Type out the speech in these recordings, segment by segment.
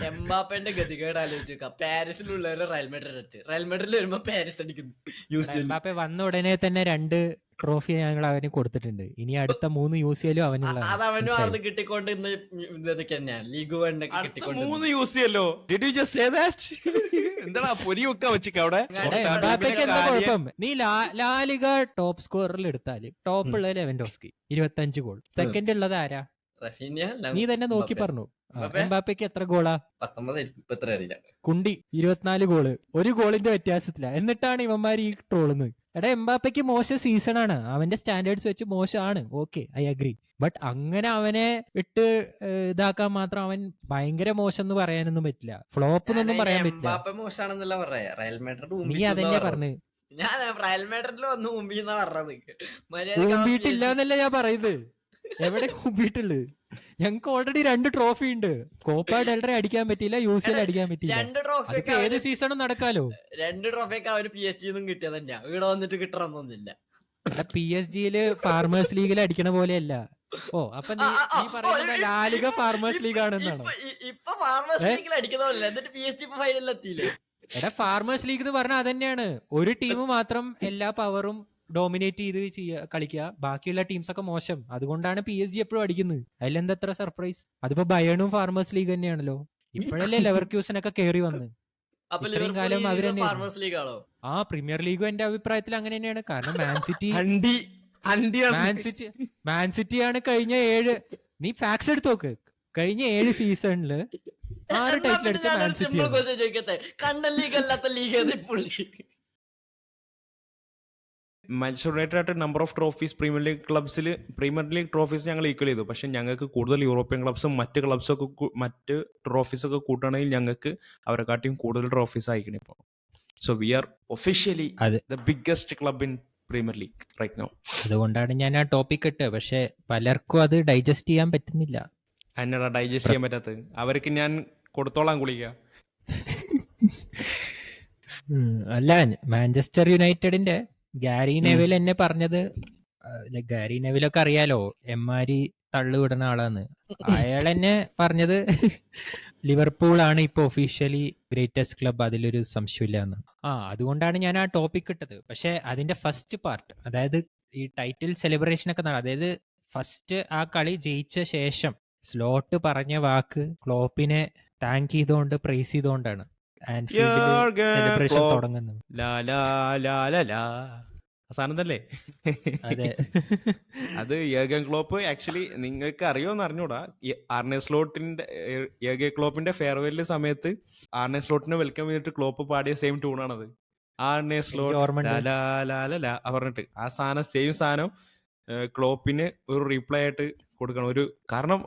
എംബാപ്പന്റെ ഗതികേട് ആലോചിച്ച് പാരീസിലുള്ളവരെ Real Madrid അടിച്ച്, റയൽ മാഡ്രിഡിൽ വരുമ്പോ പാരീസ് അടിക്കുന്നു. എംബാപ്പെ വന്ന ഉടനെ തന്നെ 2 ട്രോഫി ഞങ്ങൾ അവന് കൊടുത്തിട്ടുണ്ട്. ഇനി അടുത്ത 3 UCL അവനുള്ളതാണ്. അത് അവനും ആർന്ന് കിട്ടിക്കൊണ്ട് ഇന്ന് ഇതൊക്കെ തന്നെയാണ് ലീഗ് വേണ്ടൊക്കെ കിട്ടിക്കൊണ്ട് 3 UCL എന്താ പൊരി വെക്കാൻ വെച്ചിക്ക അവിടെ. എംബാപ്പയ്ക്ക് എന്താ കുഴപ്പം? നീ ലാലിഗ ടോപ്പ് സ്കോററിൽ എടുത്താല് ടോപ്പ് ഉള്ളത് ലെവൻഡോസ്കി 25 ഗോൾ, സെക്കൻഡ് ഉള്ളത് ആരാ? റഫീനിയ. നീ തന്നെ നോക്കി പറഞ്ഞു. എംബാപ്പയ്ക്ക് എത്ര ഗോളാ? 19 ഇപ്പത്ര അറിയില്ല. കുണ്ടി 24 ഗോള്, 1 ഗോളിന്റെ വ്യത്യാസത്തില. എന്നിട്ടാണ് ഇവന്മാർ ഈ ട്രോളുന്നത്. എടാ എംബാപ്പയ്ക്ക് മോശം സീസൺ ആണ്, അവന്റെ സ്റ്റാൻഡേർഡ്സ് വെച്ച് മോശമാണ്, ഓക്കെ ഐ അഗ്രി. ബട്ട് അങ്ങനെ അവനെ ഇട്ട് ഇതാക്കാൻ മാത്രം അവൻ ഭയങ്കര മോശം എന്ന് പറയാനൊന്നും പറ്റില്ല, ഫ്ലോപ്പ് എന്നൊന്നും പറയാൻ പറ്റില്ല. എംബാപ്പെ മോശമാണെന്നല്ല പറയാ, റയൽ മാഡ്രിഡ് നീ അതന്നെ പറഞ്ഞു. ഞാൻ റയൽ മാഡ്രിഡിൽ വന്ന് മുമ്പിന്നാ പറഞ്ഞത്. മുമ്പിട്ടില്ല എന്നല്ല ഞാൻ പറയുന്നത്. എവിടെ മുമ്പിട്ടുള്ളത്? ഞങ്ങക്ക് ഓൾറെഡി 2 ട്രോഫി ഉണ്ട്. കോപ്പ ഡെൽറെ അടിക്കാൻ പറ്റിയില്ല, UCL അടിക്കാൻ പറ്റിയില്ല. 2 ട്രോഫി ഏത് സീസണും നടക്കാലോ. 2 ട്രോഫിയൊക്കെ അവര് PSG കിട്ടിയത് തന്നെയാ, ഇവിടെ വന്നിട്ട് കിട്ടണമെന്നൊന്നുമില്ല. PSG ഫാർമേഴ്സ് ലീഗിൽ അടിക്കണ പോലെയല്ല. ഓ അപ്പൊ നീ പറയുന്നത് ലാലിഗ ഫാർമേഴ്സ് ലീഗ് ആണെന്നാണോ? ഇപ്പൊ ഫാർമേഴ്സ് ലീഗിൽ അടിക്കുന്ന പോലെ, എന്നിട്ട് PSG ഇപ്പൊ ഫൈനലിൽ എത്തിയില്ലേ? എടാ ഫാർമേഴ്സ് ലീഗ് എന്ന് പറഞ്ഞാൽ അതന്നെയാണ്, ഒരു ടീം മാത്രം എല്ലാ പവറും ഡോമിനേറ്റ് ചെയ്ത് കളിക്കുക, ബാക്കിയുള്ള ടീംസ് ഒക്കെ മോശം. അതുകൊണ്ടാണ് PSG എപ്പോഴും അടിക്കുന്നത്. അതിലെന്താ എത്ര സർപ്രൈസ്? അതിപ്പോ ബയേണും ഫാർമേഴ്സ് ലീഗ് തന്നെയാണല്ലോ. ഇപ്പോഴല്ലേ ലെവർക്യൂസനൊക്കെ കേറി വന്ന്. ഇത്രയും കാലം അവര് ആ പ്രീമിയർ ലീഗും എന്റെ അഭിപ്രായത്തിൽ അങ്ങനെ തന്നെയാണ്. കാരണം മാൻ സിറ്റി ആണ് കഴിഞ്ഞ 7, നീ ഫാക്സ് എടുത്ത് നോക്ക്, കഴിഞ്ഞ 7 സീസണില് 6 ടൈറ്റിൽ അടിച്ച മാൻ സിറ്റി. കണ്ട ലീഗ് അല്ലാത്ത ലീഗ് മാഞ്ചസ്റ്റർ യുണൈറ്റഡ് ആയിട്ട് number of trophies premier league trophies ഞങ്ങൾ ഈക്വൽ ചെയ്തു. പക്ഷെ ഞങ്ങൾക്ക് കൂടുതൽ യൂറോപ്യൻ ക്ലബ്സും മറ്റ് ക്ലബ്സൊക്കെ മറ്റ് ട്രോഫീസൊക്കെ കൂട്ടുകയാണെങ്കിൽ ഞങ്ങൾക്ക് അവരെക്കാട്ടിയും കൂടുതൽ ട്രോഫീസ് അയക്കണം ഇപ്പോൾ. So we are officially the biggest club in Premier League right now. അതുകൊണ്ടാണ് ഞാൻ ആ ടോപ്പിക് ഇട്ട്. പക്ഷെ പലർക്കും അത് ഡൈജസ്റ്റ് ചെയ്യാൻ പറ്റുന്നില്ല. എന്നടാ ഡൈജസ്റ്റ് ചെയ്യാൻ പറ്റാത്തത്? അവർക്ക് ഞാൻ കൊടുത്തോളാം ഗുളിക. അല്ല, മാഞ്ചസ്റ്റർ യുണൈറ്റഡിന്റെ ഗാരി നെവിൽ എന്നെ പറഞ്ഞത്, ഗാരി നെവിലൊക്കെ അറിയാലോ എമ്മാരി തള്ളുവിടുന്ന ആളാന്ന്. അയാൾ എന്നെ പറഞ്ഞത് ലിവർപൂൾ ആണ് ഇപ്പൊ ഒഫീഷ്യലി ഗ്രേറ്റസ്റ്റ് ക്ലബ്, അതിലൊരു സംശയമില്ല എന്ന്. അതുകൊണ്ടാണ് ഞാൻ ആ ടോപ്പിക് ഇട്ടത്. പക്ഷെ അതിന്റെ ഫസ്റ്റ് പാർട്ട്, അതായത് ഈ ടൈറ്റിൽ സെലിബ്രേഷൻ ഒക്കെ അതായത് ഫസ്റ്റ് ആ കളി ജയിച്ച ശേഷം സ്ലോട്ട് പറഞ്ഞ വാക്ക് ക്ലോപ്പിനെ താങ്ക് ചെയ്തുകൊണ്ട് പ്രൈസ് ചെയ്തുകൊണ്ടാണ് സെലിബ്രേഷൻ തുടങ്ങുന്നത്. സാധനല്ലേ അത് യർഗൻ ക്ലോപ്പ്. ആക്ച്വലി നിങ്ങൾക്ക് അറിയോന്ന് അറിഞ്ഞൂടാ, യർഗൻ ക്ലോപ്പിന്റെ ഫെയർവെല്ലിന്റെ സമയത്ത് ആർനെ സ്ലോട്ടിനെ വെൽക്കം ചെയ്തിട്ട് ക്ലോപ്പ് പാടിയ സെയിം ട്യൂണാണത്. ആർനെ സ്ലോട്ട് പറഞ്ഞിട്ട് ആ സാധനം സെയിം സാധനം ക്ലോപ്പിന് ഒരു റീപ്ലൈ ആയിട്ട് കൊടുക്കണം. കാരണം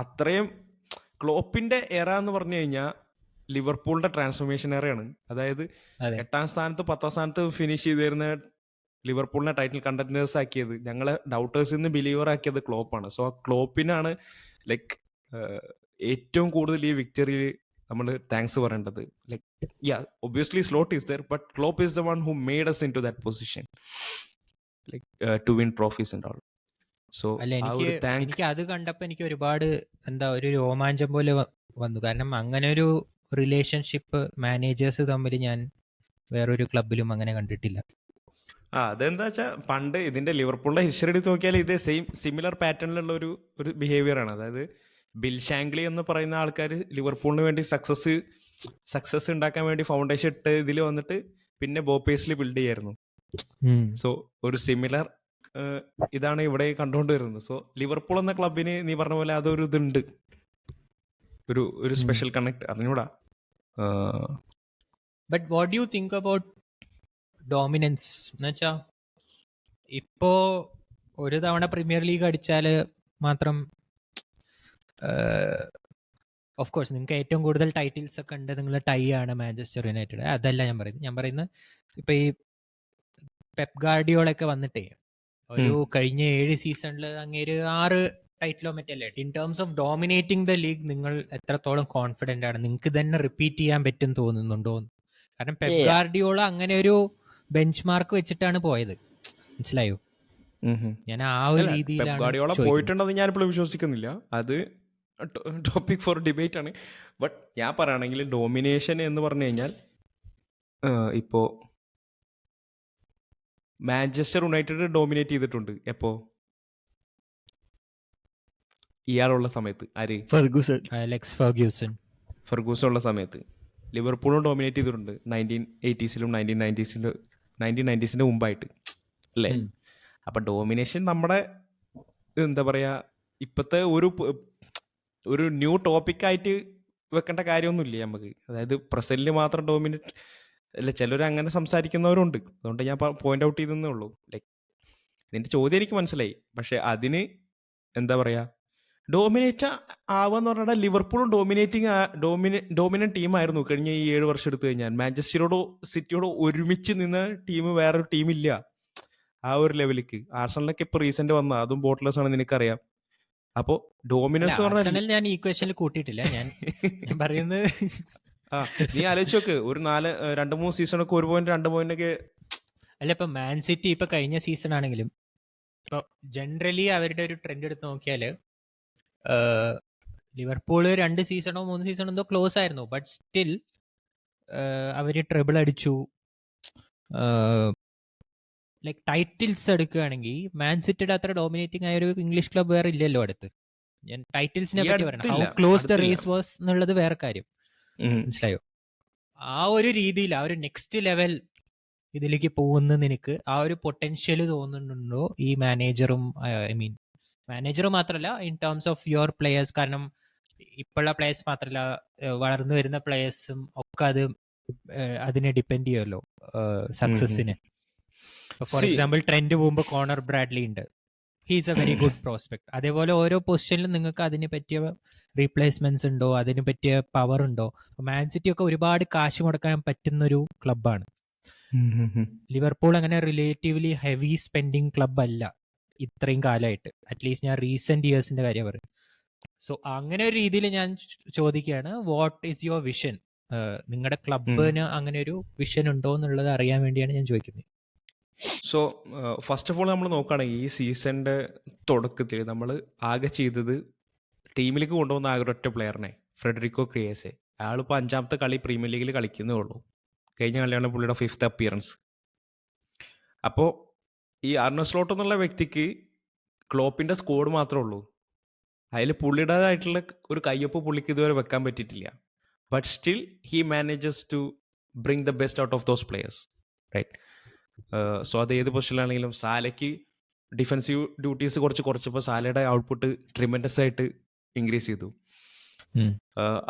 അത്രയും ക്ലോപ്പിന്റെ എറ എന്ന് പറഞ്ഞു കഴിഞ്ഞാൽ ലിവർപൂളിന്റെ ട്രാൻസ്ഫോർമേഷൻ എറയാണ്. അതായത് 8ാം സ്ഥാനത്ത് 10ാം സ്ഥാനത്ത് ഫിനിഷ് ചെയ്തിരുന്ന ലിവർപൂളിനെ ടൈറ്റിൽ കണ്ടന്റേഴ്സ് ആക്കിയത്, ഞങ്ങളെ ഡൗട്ടേഴ്സിൽ നിന്ന് ബിലീവർ ആക്കിയത് ക്ലോപ്പാണ്. സോ ആ ക്ലോപ്പിനാണ് ലൈക്ക് ഏറ്റവും കൂടുതൽ ഈ വിക്ടറിയിൽ നമ്മൾ താങ്ക്സ് പറയേണ്ടത്. Like obviously slot is there, but Klopp is the one who made us into that position like to win trophies and all. So എനിക്ക് അത് കണ്ടപ്പോ എനിക്ക് ഒരുപാട് ഒരു രോമാഞ്ചം പോലെ വന്നു. കാരണം അങ്ങനെ ഒരു റിലേഷൻഷിപ്പ് മാനേജേഴ്സ് തമ്മിൽ ഞാൻ വേറൊരു ക്ലബിലും അങ്ങനെ കണ്ടിട്ടില്ല. അതെന്താ വെച്ചാൽ പണ്ട് ഇതിന്റെ ലിവർപൂളിന്റെ ഹിസ്റ്ററി എടുത്ത് നോക്കിയാൽ ഇത് സിമിലർ പാറ്റേണിലുള്ള ഒരു ബിഹേവിയർ ആണ്. അതായത് ബിൽ ഷാങ്ക്ലി എന്ന് പറയുന്ന ആൾക്കാർ ലിവർപൂളിന് വേണ്ടി സക്സസ് ഉണ്ടാക്കാൻ വേണ്ടി ഫൗണ്ടേഷൻ ഇട്ട് ഇതിൽ വന്നിട്ട് പിന്നെ ബോപ്പേസിൽ ബിൽഡ് ചെയ്യായിരുന്നു. സോ ഒരു സിമിലർ ഇതാണ് ഇവിടെ കണ്ടുകൊണ്ടുവരുന്നത്. സോ ലിവർപൂൾ എന്ന ക്ലബിന് നീ പറഞ്ഞ പോലെ അതൊരു ഇതുണ്ട്, ഒരു സ്പെഷ്യൽ കണക്ട്. അറിഞ്ഞൂടാ. But what do you think about dominance? എന്നുവെച്ചാ ഇപ്പോ ഒരു തവണ പ്രീമിയർ ലീഗ് അടിച്ചാല് മാത്രം, ഓഫ് കോഴ്സ് നിങ്ങൾക്ക് ഏറ്റവും കൂടുതൽ ടൈറ്റിൽസ് ഒക്കെ ഉണ്ട്, നിങ്ങൾ ടൈ ആണ് മാഞ്ചസ്റ്റർ യുണൈറ്റഡ്, അതല്ല ഞാൻ പറയുന്നത് ഇപ്പൊ ഈ പെപ് ഗാർഡിയോളൊക്കെ വന്നിട്ടേ ഒരു കഴിഞ്ഞ 7 സീസണിൽ അങ്ങേര് 6 ടൈറ്റിലോ മറ്റല്ലേ. In terms of dominating the league നിങ്ങൾ എത്രത്തോളം കോൺഫിഡന്റ് ആണ്? നിങ്ങൾക്ക് തന്നെ റിപ്പീറ്റ് ചെയ്യാൻ പറ്റും തോന്നുന്നുണ്ടോ? കാരണം പെപ് ഗാർഡിയോള അങ്ങനെ ഒരു ബെഞ്ച് മാർക്ക് വെച്ചിട്ടാണ് പോയത്, മനസ്സിലായോ? ഞാൻ ആ ഒരു രീതിയിലാണ് പോയിട്ടുണ്ടെന്ന് ഞാനിപ്പോഴും വിശ്വസിക്കുന്നില്ല. അത് ടോപ്പിക് ഫോർ ഡിബേറ്റ് ആണ്. ബട്ട് ഞാൻ പറയുകയാണെങ്കിൽ ഡോമിനേഷൻ എന്ന് പറഞ്ഞു കഴിഞ്ഞാൽ ഇപ്പോൾ മാഞ്ചസ്റ്റർ യുണൈറ്റഡ് ഡോമിനേറ്റ് ചെയ്തിട്ടുണ്ട്. എപ്പോൾ? ഇയാളുള്ള സമയത്ത്. ആര്? ഫെർഗൂസൺ. Alex Ferguson. ഫെർഗൂസൺ ഉള്ള സമയത്ത്. ലിവർപൂളും ഡോമിനേറ്റ് ചെയ്തിട്ടുണ്ട് 1980s-ലും 1990s-ന്റെ മുമ്പായിട്ട് അല്ലേ? അപ്പം ഡോമിനേഷൻ നമ്മുടെ എന്താ പറയുക, ഇപ്പോഴത്തെ ഒരു ന്യൂ ടോപ്പിക്കായിട്ട് വെക്കേണ്ട കാര്യമൊന്നുമില്ല നമുക്ക്. അതായത് പ്രസന്റിൽ മാത്രം ഡോമിനേറ്റ് അല്ല, ചിലർ അങ്ങനെ സംസാരിക്കുന്നവരുണ്ട്. അതുകൊണ്ട് ഞാൻ പോയിന്റ് ഔട്ട് ചെയ്തേ ഉള്ളൂ. ലൈക്ക് നിന്റെ ചോദ്യം എനിക്ക് മനസ്സിലായി. പക്ഷെ അതിന് എന്താ പറയുക, ഡോമിനേറ്റ് ആവാന്ന് പറഞ്ഞാൽ ലിവർപൂളും ഡോമിനന്റ് ടീമായിരുന്നു കഴിഞ്ഞ ഈ 7 വർഷം എടുത്തു കഴിഞ്ഞാൽ. മാഞ്ചസ്റ്ററോടോ സിറ്റിയോടോ ഒരുമിച്ച് നിന്ന ടീം വേറൊരു ടീമില്ല ആ ഒരു ലെവലിക്ക്. ആർസണലൊക്കെ ഇപ്പൊ റീസെന്റ് വന്ന, അതും ബോട്ട്ലെസ് ആണ്, നിനക്കറിയാം. അപ്പോ ഡോമിനൻസ് ആർസണൽ ഞാൻ ഈക്വേഷനിൽ കൂട്ടിയിട്ടില്ല. ഞാൻ പറയുന്നത് നീ ആലോചിച്ച് നോക്ക്, ഒരു 2-3 സീസണൊക്കെ 1 പോയിന്റ് 2 പോയിന്റ് ഒക്കെ. അല്ല, ഇപ്പൊ മാൻ സിറ്റി ഇപ്പൊ കഴിഞ്ഞ സീസൺ ആണെങ്കിലും ഇപ്പൊ ജനറലി അവരുടെ ഒരു ട്രെൻഡ് എടുത്ത് നോക്കിയാല് ലിവർപൂള് 2 സീസണോ 3 സീസണോ എന്തോ ക്ലോസ് ആയിരുന്നു. ബട്ട് സ്റ്റിൽ അവര് ട്രിബിൾ അടിച്ചു. ലൈക് ടൈറ്റിൽസ് എടുക്കുകയാണെങ്കിൽ മാൻ സിറ്റിയുടെ അത്ര ഡോമിനേറ്റിംഗ് ആയ ഒരു ഇംഗ്ലീഷ് ക്ലബ് വേറെ ഇല്ലല്ലോ അടുത്ത്. ഞാൻ ടൈറ്റിൽസിനെ പറ്റി പറയണം. How close the race was എന്നുള്ളത് വേറെ കാര്യം. മനസ്സിലായോ? ആ ഒരു രീതിയിൽ ആ ഒരു നെക്സ്റ്റ് ലെവൽ ഇതിലേക്ക് പോകുന്ന നിനക്ക് ആ ഒരു പൊട്ടൻഷ്യൽ തോന്നുന്നുണ്ടോ ഈ മാനേജറും? ഐ മീൻ മാനേജർ മാത്രമല്ല, in terms of your players. കാരണം ഇപ്പോഴുള്ള പ്ലേയേഴ്സ് മാത്രമല്ല, വളർന്നു വരുന്ന പ്ലേയേഴ്സും ഒക്കെ അതിനെ ഡിപ്പെൻഡ് ചെയ്യുമല്ലോ സക്സസിന്. ഫോർ എക്സാമ്പിൾ ട്രെൻഡ് പോകുമ്പോൾ കോണർ ബ്രാഡ്ലി ഉണ്ട്. He's A very good prospect. അതേപോലെ ഓരോ പൊസിഷനിലും നിങ്ങൾക്ക് അതിന് പറ്റിയ റീപ്ലേസ്മെന്റ്സ് ഉണ്ടോ, അതിന് പറ്റിയ പവർ ഉണ്ടോ? മാൻ സിറ്റി ഒക്കെ ഒരുപാട് കാശ് മുടക്കാൻ പറ്റുന്ന ഒരു ക്ലബ്ബാണ്. ലിവർപൂൾ അങ്ങനെ റിലേറ്റീവ്ലി ഹെവി സ്പെൻഡിങ് ക്ലബ് അല്ല ഇത്രയും കാലമായിട്ട്. അറ്റ്ലീസ്റ്റ് ഞാൻ റീസെന്റ് ഇയേഴ്സിന്റെ കാര്യം പറയും. സോ അങ്ങനെ ഒരു രീതിയിൽ ഞാൻ ചോദിക്കുകയാണ്, വാട്ട് ഈസ് യുവർ വിഷൻ? നിങ്ങളുടെ ക്ലബിന് അങ്ങനെ ഒരു വിഷൻ ഉണ്ടോ എന്നുള്ളത് അറിയാൻ വേണ്ടിയാണ് ഞാൻ ചോദിക്കുന്നത്. സോ ഫസ്റ്റ് ഓഫ് ഓൾ നമ്മൾ നോക്കുകയാണെങ്കിൽ ഈ സീസണിന്റെ തുടക്കത്തിൽ നമ്മൾ ആകെ ചെയ്തത് ടീമിലേക്ക് കൊണ്ടുവന്ന ആകെ ഒറ്റ പ്ലെയറിനെ, ഫ്രെഡറിക്കോ ക്രിയേസെ. അയാളിപ്പോൾ 5ാമത്തെ കളി പ്രീമിയർ ലീഗിൽ കളിക്കുന്നേ ഉള്ളൂ. കഴിഞ്ഞ കളിയാണ് പുള്ളിയുടെ 5th അപ്പിയറൻസ്. അപ്പോൾ ഈ ആർനെ സ്ലോട്ട് എന്നുള്ള വ്യക്തിക്ക് ക്ലോപ്പിന്റെ സ്കോഡ് മാത്രമേ ഉള്ളൂ. അതിൽ പുള്ളിയുടേതായിട്ടുള്ള ഒരു കയ്യൊപ്പ് പുള്ളിക്ക് ഇതുവരെ വെക്കാൻ പറ്റിയിട്ടില്ല. But still he manages to bring the best out of those players, right? So അത് ഏത് പൊസിഷനിലാണെങ്കിലും സാലയ്ക്ക് ഡിഫൻസീവ് ഡ്യൂട്ടീസ് കുറച്ചപ്പോൾ സാലയുടെ ഔട്ട്പുട്ട് ട്രിമെൻഡസ് ആയിട്ട് ഇൻക്രീസ് ചെയ്തു.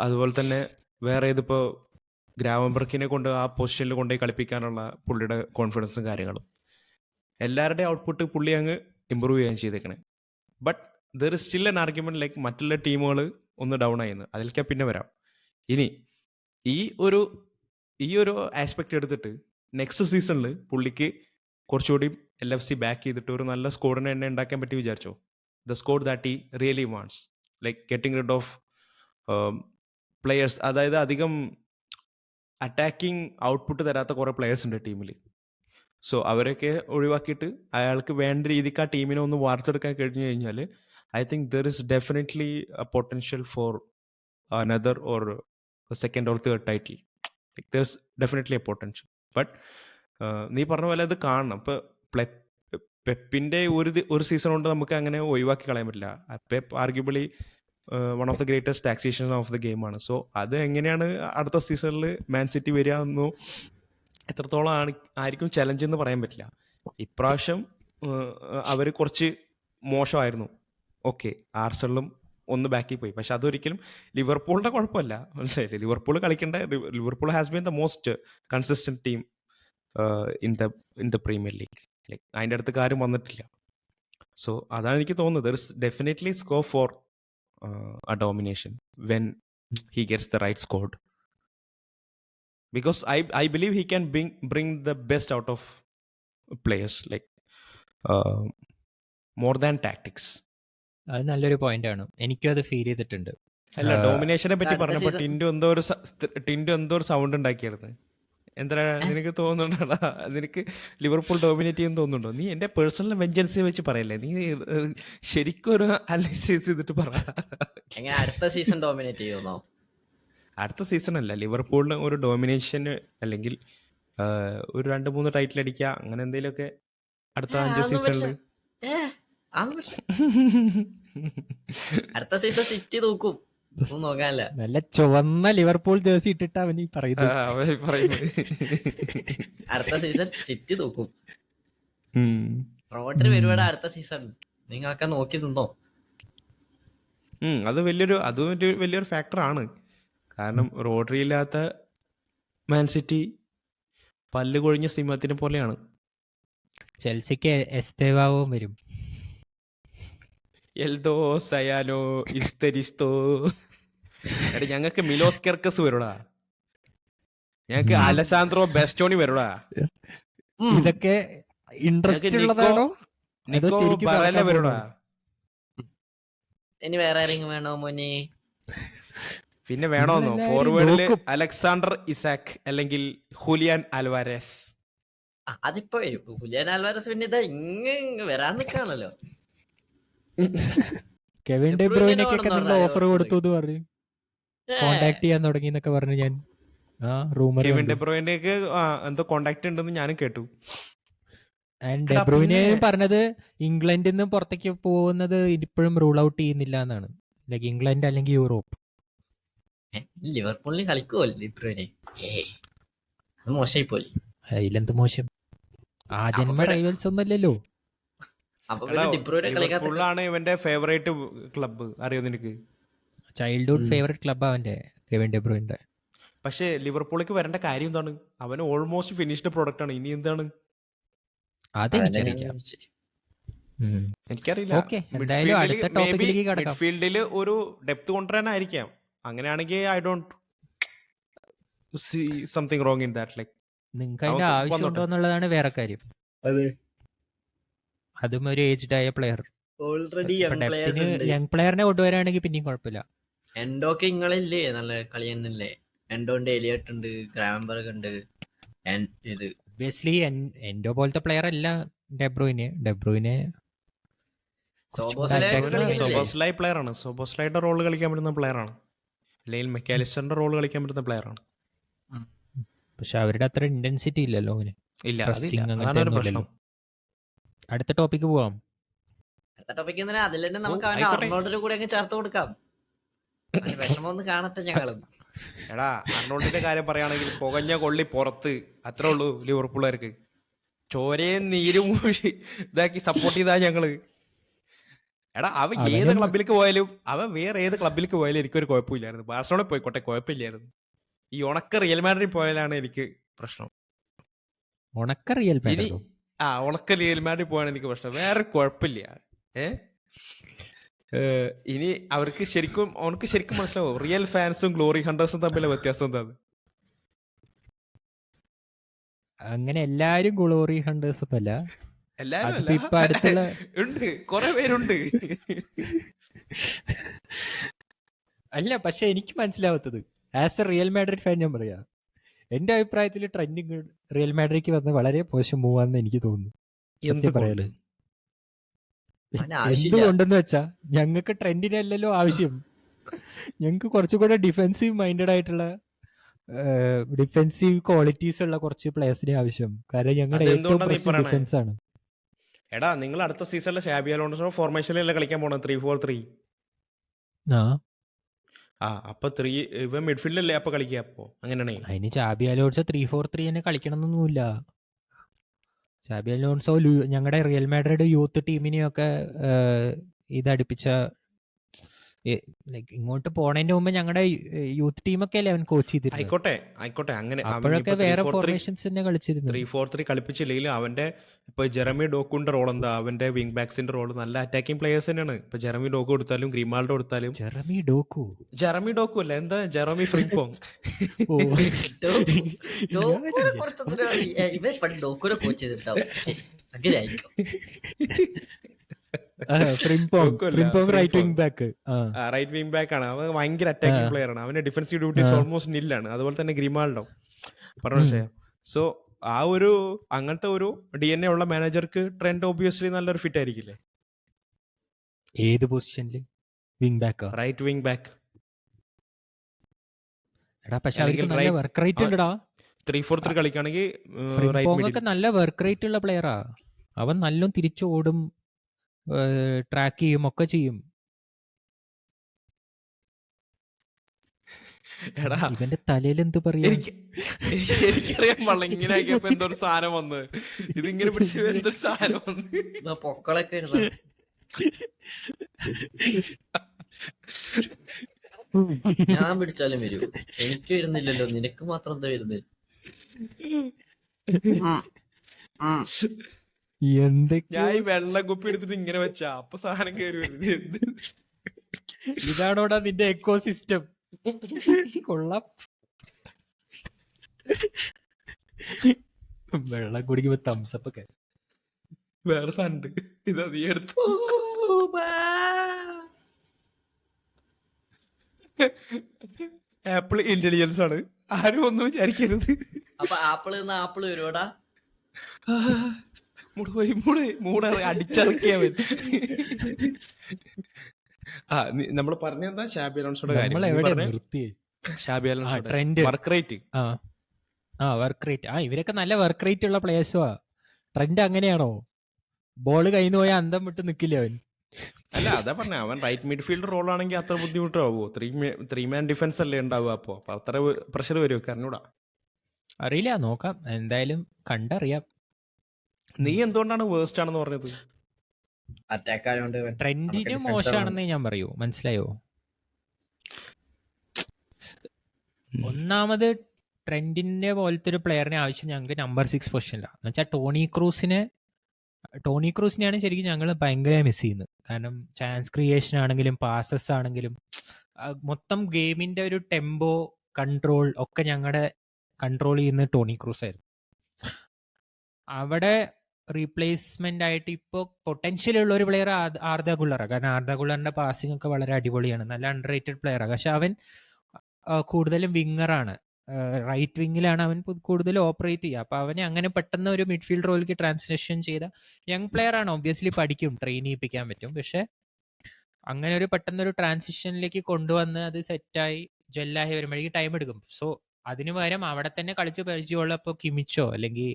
അതുപോലെ തന്നെ വേറെ ഇതിപ്പോൾ ഗ്രാവംബർക്കിനെ കൊണ്ട് ആ പൊസിഷനിൽ കൊണ്ടുപോയി കളിപ്പിക്കാനുള്ള പുള്ളിയുടെ കോൺഫിഡൻസും കാര്യങ്ങളും, എല്ലാവരുടെയും ഔട്ട്പുട്ട് പുള്ളി അങ്ങ് ഇമ്പ്രൂവ് ചെയ്യാൻ ചെയ്തേക്കണേ. But there is still N argument like മറ്റുള്ള ടീമുകൾ ഒന്ന് ഡൗൺ ആയിരുന്നു. അതിലേക്ക് പിന്നെ വരാം. ഇനി ഈ ഒരു ആസ്പെക്ട് എടുത്തിട്ട് നെക്സ്റ്റ് സീസണിൽ പുള്ളിക്ക് കുറച്ചുകൂടി LFC ബാക്ക് ചെയ്തിട്ട് ഒരു നല്ല സ്കോഡിനെ തന്നെ ഉണ്ടാക്കാൻ പറ്റി വിചാരിച്ചോ? The squad that he really wants, like getting rid of players. അതായത് അധികം അറ്റാക്കിംഗ് ഔട്ട്പുട്ട് തരാത്ത കുറേ പ്ലെയേഴ്സ് ഉണ്ട് ടീമിൽ. സോ അവരൊക്കെ ഒഴിവാക്കിയിട്ട് അയാൾക്ക് വേണ്ട രീതിക്ക് ആ ടീമിനെ ഒന്ന് വാർത്തെടുക്കാൻ കഴിഞ്ഞു കഴിഞ്ഞാൽ I think there is definitely A potential for another or second or third title. There is definitely A potential. But നീ പറഞ്ഞ പോലെ അത് കാണണം. ഇപ്പോൾ പെപ്പിൻ്റെ ഒരു സീസൺ കൊണ്ട് നമുക്ക് അങ്ങനെ ഒഴിവാക്കി കളയാൻ പറ്റില്ല. Pep arguably one of the greatest tactician of the ഗെയിമാണ്. സോ അത് എങ്ങനെയാണ് അടുത്ത സീസണിൽ മാൻ സിറ്റി വരിക എന്നോ എത്രത്തോളം ആയിരിക്കും ചലഞ്ച് എന്ന് പറയാൻ പറ്റില്ല. ഇപ്രാവശ്യം അവർ കുറച്ച് മോശമായിരുന്നു. ഓക്കെ, ആർസണലും ഒന്ന് ബാക്കിൽ പോയി. പക്ഷെ അതൊരിക്കലും ലിവർപൂളിന്റെ കുഴപ്പമല്ല, മനസ്സിലായില്ലേ? ലിവർപൂൾ കളിക്കേണ്ട, Liverpool has been the most consistent team in the Premier League. Like അതിൻ്റെ അടുത്ത് കാര്യം വന്നിട്ടില്ല. സോ അതാണ് എനിക്ക് തോന്നുന്നത്. There is definitely scope for a domination when he gets the right squad, because I believe he can bring the best out of players, like more than tactics. അത് നല്ലൊരു point ആണ്. എനിക്കും അത് ഫീൽ ചെയ്തിട്ടുണ്ട്. അല്ല, ഡോമിനേഷനെ പറ്റി പറഞ്ഞപ്പോൾ ടിൻഡു എന്തോ ഒരു സൗണ്ട് ഉണ്ടാക്കിയായിരുന്നു. എന്താ നിനക്ക് തോന്നുന്നുണ്ടോടാ? നിനക്ക് ലിവർപൂൾ ഡോമിനേറ്റ് ചെയ്യുമെന്ന് തോന്നുന്നുണ്ടോ? നീ എന്റെ പേഴ്സണൽ വെഞ്ചൻസി വെച്ച് പറയല്ലേ, നീ ശരിക്കും ഒരു അനലൈസ് ചെയ്തിട്ട് പറ. എങ്ങനെ അടുത്ത സീസൺ ഡോമിനേറ്റ് ചെയ്യുന്നോ? അടുത്ത സീസൺ അല്ല, ലിവർപൂളിന് ഒരു ഡോമിനേഷൻ അല്ലെങ്കിൽ ഒരു 2-3 ടൈറ്റിൽ അടിക്കുക, അങ്ങനെ എന്തെങ്കിലുമൊക്കെ അടുത്ത 5 സീസണിൽ. അടുത്ത സീസൺ സിറ്റി തൂക്കും, ഒന്നും നോക്കാനല്ല. നല്ല ചുവന്ന ലിവർപൂൾ ജേഴ്സി ഇട്ടിട്ട് അവൻ ഈ പറയുന്നത്. അടുത്ത സീസൺ സിറ്റി തൂക്കും. റോട്ടറി വരുവാടാ അടുത്ത സീസൺ, നിങ്ങളൊക്കെ നോക്കി നിന്നോ. അത് വലിയൊരു ഫാക്ടറാണ്. കാരണം റോഡറി ഇല്ലാത്ത മാൻ സിറ്റി പല്ല് കൊഴിഞ്ഞ സിംഹത്തിനെ പോലെയാണ്. ചെൽസിക്ക് എസ്തേവാവും വരും. എൽദോ സയാലോ ഇസ്തരിസ്തോ. എടാ ഞങ്ങൾക്ക് മിലോസ് കെർക്കസ് വരൂടാ, ഞങ്ങൾക്ക് അലസാൻഡ്രോ ബെസ്റ്റോണി വരൂടാ. ഇതൊക്കെ ഇൻട്രസ്റ്റ് ഉള്ളതാണോ? വരൂടാ. ഇനി വേറെ ആരെങ്കിലും വേണോ മോനെ? പിന്നെ വേണോന്നോ? ഫോർവേഡില് അലക്സാണ്ടർ ഇസാക്ക് അല്ലെങ്കിൽ ഹുലിയാൻ ആൽവാരസ്. അതിപ്പോ വരും. ഹുലിയാൻ ആൽവാരസ് പിന്നെ ഇതാ ഇങ്ങ് വരാൻ നിൽക്കാണല്ലോ. കെവിൻ ഡെ ബ്രൂയിനൊക്കെ നിങ്ങൾ ഓഫർ കൊടുത്തു എന്ന് പറഞ്ഞു, കോണ്ടാക്ട് ചെയ്യാൻ തുടങ്ങി എന്നൊക്കെ പറഞ്ഞു. ഞാൻ കെവിൻ ഡെ ബ്രൂയിനൊക്കെ എന്തോ കോണ്ടാക്ട് ഉണ്ടെന്ന് ഞാനും കേട്ടു. ഡെ ബ്രൂയിനെ പറഞ്ഞത് ഇംഗ്ലണ്ടിൽ നിന്ന് പുറത്തേക്ക് പോകുന്നത് ഇപ്പോഴും റൂൾ ഔട്ട് ചെയ്യുന്നില്ല എന്നാണ്. ലൈക്ക് ഇംഗ്ലണ്ട് അല്ലെങ്കിൽ യൂറോപ്പ്. ലിവർപൂളിന് കളിക്കുമോ ലിബ്രോനെ? അത് മോശമായി പോലെ. അതിലെന്ത് മോശം? ആ ജന്മ റൈവൽസ് ഒന്നല്ലല്ലോ. ലിവർപൂളാണ് ഇവന്റെ ഫേവറേറ്റ് ക്ലബ്ബ്, അറിയോ നിനക്ക്? ചൈൽഡ്ഹുഡ് ഫേവറേറ്റ് ക്ലബ്ബ് അവന്റെ, കെവിൻ ഡെ ബ്രൂയിന്റെ. പക്ഷേ ലിവർപൂളിലേക്ക് വരേണ്ട കാര്യം എന്താണ്? അവന് ഓൾമോസ്റ്റ് ഫിനിഷ്ഡ് പ്രോഡക്റ്റ് ആണ്. ഇനി എന്താണ്? എനിക്കറിയില്ല. മിഡ്ഫീൽഡില് ഒരു ഡെപ്ത് കൊണ്ടുവരാനായിരിക്കാം. അങ്ങനെയാണെങ്കിൽ I don't see something wrong in that. Like നിങ്ങൾക്ക് അതിന്റെ ആവശ്യമുണ്ടോ എന്നുള്ളതാണ് വേറെ കാര്യം. അതും ഒരു ഏജ്ഡ് ആയ പ്ലെയർ. ഓൾറെഡി യങ് പ്ലെയറിനെ കൊണ്ടുവരാണെങ്കിൽ പിന്നെയും കുഴപ്പമില്ല. എൻഡോക്ക് ഇങ്ങളില്ലേ, നല്ല കളി തന്നെയല്ലേ. എൻഡോണ്ട് എലിയട്ട് ഉണ്ട്, ഗ്രാംബർഗ് ഉണ്ട്. ഇത് ഒബ്വിയസ്ലി എൻഡോ പോലത്തെ പ്ലെയർ അല്ല ഡെബ്രൂയിനെ. ഡെബ്രൂയിനെ സോബോസ്ലൈ പ്ലെയർ ആണ്. സോബോസ്ലൈയുടെ റോൾ കളിക്കാൻ പറ്റുന്ന പ്ലെയർ ആണ്, അല്ലെങ്കിൽ മെക്കാലിസ്റ്ററിന്റെ റോൾ കളിക്കാൻ പറ്റുന്ന പ്ലെയർ ആണ്. പക്ഷെ അവരുടെ അത്ര ഇന്റൻസിറ്റി ഇല്ലല്ലോ അവന്. അടുത്ത ടോപ്പിക്ക് പോവാം. അടുത്ത ടോപ്പിക്ക് അതിൽ തന്നെ നമുക്ക് അർണോൾഡിന്റെ കൂടെ അങ്ങ് ചേർത്ത് കൊടുക്കാം. വിഷമം ഒന്ന് കാണട്ടെ ഞങ്ങളും. എടാ അർണോൾഡിന്റെ കാര്യം പറയുകയാണെങ്കിൽ പുകഞ്ഞ കൊള്ളി പുറത്ത്, അത്രേ ഉള്ളൂ ലിവർപൂളുകാർക്ക്. ചോരയും നീരും ഇതാക്കി സപ്പോർട്ട് ചെയ്താ ഞങ്ങള്. എടാ അവൻ ഏത് ക്ലബിലേക്ക് പോയാലും, അവൻ വേറെ ഏത് ക്ലബിലേക്ക് പോയാലും എനിക്കൊരു കുഴപ്പമില്ലായിരുന്നു. ബാർസലോണ പോയിക്കോട്ടെ, കുഴപ്പമില്ലായിരുന്നു. ഈ ഉണക്ക റിയൽ മാഡ്രിഡിൽ പോയാലാണ് എനിക്ക് പ്രശ്നം. ഉണക്ക റിയൽ മാഡ്രിഡിൽ പോയാണ് എനിക്ക് പ്രശ്നം, വേറെ കുഴപ്പമില്ല. ഇനി അവർക്ക് ശരിക്കും മനസ്സിലാവും റിയൽ ഫാൻസും ഗ്ലോറി ഹണ്ടേഴ്സും തമ്മിലുള്ള വ്യത്യാസം എന്താണ്. അങ്ങനെ എല്ലാരും ഗ്ലോറി ഹണ്ടേഴ്സ് ഒന്നല്ല, ഉണ്ട്, കുറെ പേരുണ്ട്. അല്ല, പക്ഷെ എനിക്ക് മനസ്സിലാവാത്തത് as A real Madrid fan ഞാൻ പറയാ, എന്റെ അഭിപ്രായത്തിൽ ട്രെൻഡിങ് റിയൽ മാഡ്രിഡ്ക്ക് വന്ന് വളരെ മോശം മൂവാന്ന് എനിക്ക് തോന്നുന്നു. എന്തുകൊണ്ടെന്ന് വെച്ചാ ഞങ്ങൾക്ക് ട്രെൻഡിനല്ലല്ലോ ആവശ്യം. ഞങ്ങൾക്ക് കുറച്ചുകൂടെ ഡിഫെൻസീവ് മൈൻഡഡ് ആയിട്ടുള്ള ഡിഫെൻസീവ് ക്വാളിറ്റീസ് ഉള്ള കുറച്ച് പ്ലേയേഴ്സിനെ ആവശ്യം. കാരണം ഞങ്ങളുടെ ഏറ്റവും ഡിഫൻസ് ആണ്. എടാ നിങ്ങൾ അടുത്ത സീസണിലെ ഷാബി അലോൺസോ ഫോർമേഷനിലല്ലേ കളിക്കാൻ പോണ 3-4-3? അപ്പൊ 3 ഇവ മിഡ്ഫീൽഡിലല്ലേ അപ്പൊ കളിക്കുക? അപ്പൊ അങ്ങനെയാണേ അതിന് ഷാബി അലോൺസോ 3-4-3 തന്നെ കളിക്കണം എന്നൊന്നുമില്ല. ഷാബി അലോൺസോ ഞങ്ങളുടെ റിയൽ മാഡ്രിഡ് യൂത്ത് ടീമിനെയൊക്കെ ഇതടുപ്പിച്ച, ഇങ്ങോട്ട് പോണതിന്റെ മുമ്പ് ഞങ്ങളുടെ യൂത്ത് ടീമൊക്കെ അല്ലേ അവൻ കോച്ച് ചെയ്തിരുന്നത്. ആയിക്കോട്ടെ അങ്ങനെ അപ്പോഴൊക്കെ വേറെ ഫോർമേഷൻസ് തന്നെ കളിച്ചിരുന്നു. 3-4-3 കളിപ്പിച്ചില്ലെങ്കിൽ അവന്റെ ഇപ്പൊ ജെറമി ഡോക്കുന്റെ റോൾ എന്താ, അവന്റെ വിങ് ബാക്സിന്റെ റോൾ നല്ല അറ്റാക്കിംഗ് പ്ലേയേഴ്സ് തന്നെയാണ്. ഇപ്പൊ ജെറമി ഡോക്കു കൊടുത്താലും ഗ്രിമാൾഡോ കൊടുത്താലും. ജെറമി ഡോക്കു അല്ല, എന്താ Jeremy Frimpong. Right wing back ആണ് അവൻ, ഭയങ്കര അറ്റാക്കിംഗ് പ്ലെയർ ആണ്. അവന്റെ ഡിഫൻസീവ് ഡ്യൂട്ടീസ് ഓൾമോസ്റ്റ് നില്ലാണ്. അതുപോലെ തന്നെ ഗ്രിമാൾഡോ പറഞ്ഞു. സോ ആ ഒരു അങ്ങനത്തെ ഒരു DNA ഉള്ള മാനേജർക്ക് ട്രെൻഡ് ഓബിയസ്ലി നല്ലൊരു ഫിറ്റ് ആയിരിക്കില്ലേ? ഏത് പൊസിഷനിൽ? വിങ് ബാക്കാ? റൈറ്റ് വിങ് ബാക്ക് എടാ പക്ഷെ അല്ലെങ്കിൽ അവർക്ക് നല്ല വർക്ക് റേറ്റ് ഉണ്ടടാ. 3-4-3 കളിക്കുകയാണെങ്കിൽ റൈറ്റ് ഫ്രിംപോങ് മിഡിൽ. ഒക്കെ നല്ല വർക്ക് റേറ്റ് ഉള്ള പ്ലെയറാ. അവൻ നല്ലോണം തിരിച്ചു ഓടും, ട്രാക്ക് ചെയ്യും, ഒക്കെ ചെയ്യും. എടാ ഇവന്റെ തലയിൽ എന്ത് പറയാ? എനിക്കറിയാൻ പാടില്ല ഇങ്ങനെ ആക്കിയപ്പോ എന്തൊരു സാധനം വന്ന് ഇതിങ്ങനെ പിടിച്ച് എന്തൊരു സാധനം വന്ന് പൊക്കളൊക്കെ ഇരുന്ന ഞാൻ പിടിച്ചാലും വരൂ. എനിക്ക് വരുന്നില്ലല്ലോ, നിനക്ക് മാത്രം എന്താ വരുന്നത്? ഞാൻ ഈ വെള്ളം കുപ്പി എടുത്തിട്ട് ഇങ്ങനെ വെച്ചാ അപ്പൊ സാധനം കയറി വരുന്നത്. ഇതാണോടാ നിന്റെ എക്കോ സിസ്റ്റം? കൊള്ളാം. വെള്ളം കുടിക്കുമ്പോ തംസപ്പ് ഒക്കെ. വേറെ സാധനം ഇതാ നീ എടുത്തു. ആപ്പിൾ ഇന്റലിജൻസ് ആണ്, ആരും ഒന്നും വിചാരിക്കരുത്. അപ്പൊ ആപ്പിള് ആപ്പിള് വരുവോടാ? മൂട് അടിച്ചിറക്കിയാ മതി. ആ നമ്മൾ പറഞ്ഞെന്താ ഷാബി അലോൺസോയുടെ കാര്യം. Shabi Alonso trend work rate. Work rate. ഇവരൊക്കെ നല്ല വർക്ക് റേറ്റ് ഉള്ള പ്ലേയേഴ്സുവാ. ട്രെൻഡ് അങ്ങനെയാണോ? ബോള് കയ്യിൽ പോയാൽ അന്തം വിട്ട് നിക്കില്ല അവൻ. അല്ല അതാ പറഞ്ഞ, അവൻ റൈറ്റ് മിഡ്ഫീൽഡർ റോൾ ആണെങ്കിൽ അത്ര ബുദ്ധിമുട്ടാവോ? 3 മാൻ ഡിഫൻസ് അല്ലേ ഉണ്ടാവുക, അപ്പൊ അത്ര പ്രഷർ വരുമോ? അറിഞ്ഞൂടാ, അറിയില്ല, നോക്കാം, എന്തായാലും കണ്ടറിയാം. നീ എന്തുകൊണ്ടാണ് വേഴ്സ്റ്റ് ആണെന്ന് പറഞ്ഞത്? അറ്റാക്ക് ആയതുകൊണ്ട്. ട്രെൻഡിന് മോശമാണെന്നേ ഞാൻ പറയൂ, മനസ്സിലായോ? ഒന്നാമത് ട്രെൻഡിന്റെ പോലത്തെ ഒരു പ്ലെയറിനെ ആവശ്യം ഞങ്ങൾക്ക് നമ്പർ 6 പൊസിഷനിലാണ്. എന്നുവെച്ചാൽ ടോണി ക്രൂസിനെയാണ് ശരിക്കും ഞങ്ങൾ ഭയങ്കര മിസ് ചെയ്യുന്നത്. കാരണം ചാൻസ് ക്രിയേഷൻ ആണെങ്കിലും പാസസ് ആണെങ്കിലും മൊത്തം ഗെയിമിന്റെ ഒരു ടെമ്പോ കൺട്രോൾ ഒക്കെ ഞങ്ങളുടെ കൺട്രോൾ ചെയ്യുന്നത് ടോണി ക്രൂസ് ആയിരുന്നു. അവിടെ റീപ്ലേസ്മെന്റ് ആയിട്ട് ഇപ്പോൾ പൊട്ടൻഷ്യൽ ഉള്ള ഒരു പ്ലെയർ ആർദ ഗുള്ളറാണ്. കാരണം ആർദ ഗുള്ളറിന്റെ പാസിംഗ് ഒക്കെ വളരെ അടിപൊളിയാണ്, നല്ല അണ്ടർ റേറ്റഡ് പ്ലെയറാണ്. പക്ഷെ അവൻ കൂടുതലും വിങ്ങറാണ്, റൈറ്റ് വിങ്ങിലാണ് അവൻ കൂടുതൽ ഓപ്പറേറ്റ് ചെയ്യുക. അപ്പോൾ അവനെ അങ്ങനെ പെട്ടെന്ന് ഒരു മിഡ്ഫീൽഡ് റോയിലേക്ക് ട്രാൻസ്ലേഷൻ ചെയ്ത യങ് പ്ലെയർ ആണ്, ഒബ്വിയസ്ലി പഠിക്കും, ട്രെയിൻ ചെയ്യിപ്പിക്കാൻ പറ്റും. പക്ഷെ അങ്ങനെ ഒരു പെട്ടെന്നൊരു ട്രാൻസിഷനിലേക്ക് കൊണ്ടുവന്ന് അത് സെറ്റായി ജെല്ലായി വരുമ്പോഴേക്കും ടൈം എടുക്കും. സോ അതിന് പകരം അവിടെ തന്നെ കളിച്ച് പരിചയമുള്ള ഇപ്പോൾ കിമിച്ചോ അല്ലെങ്കിൽ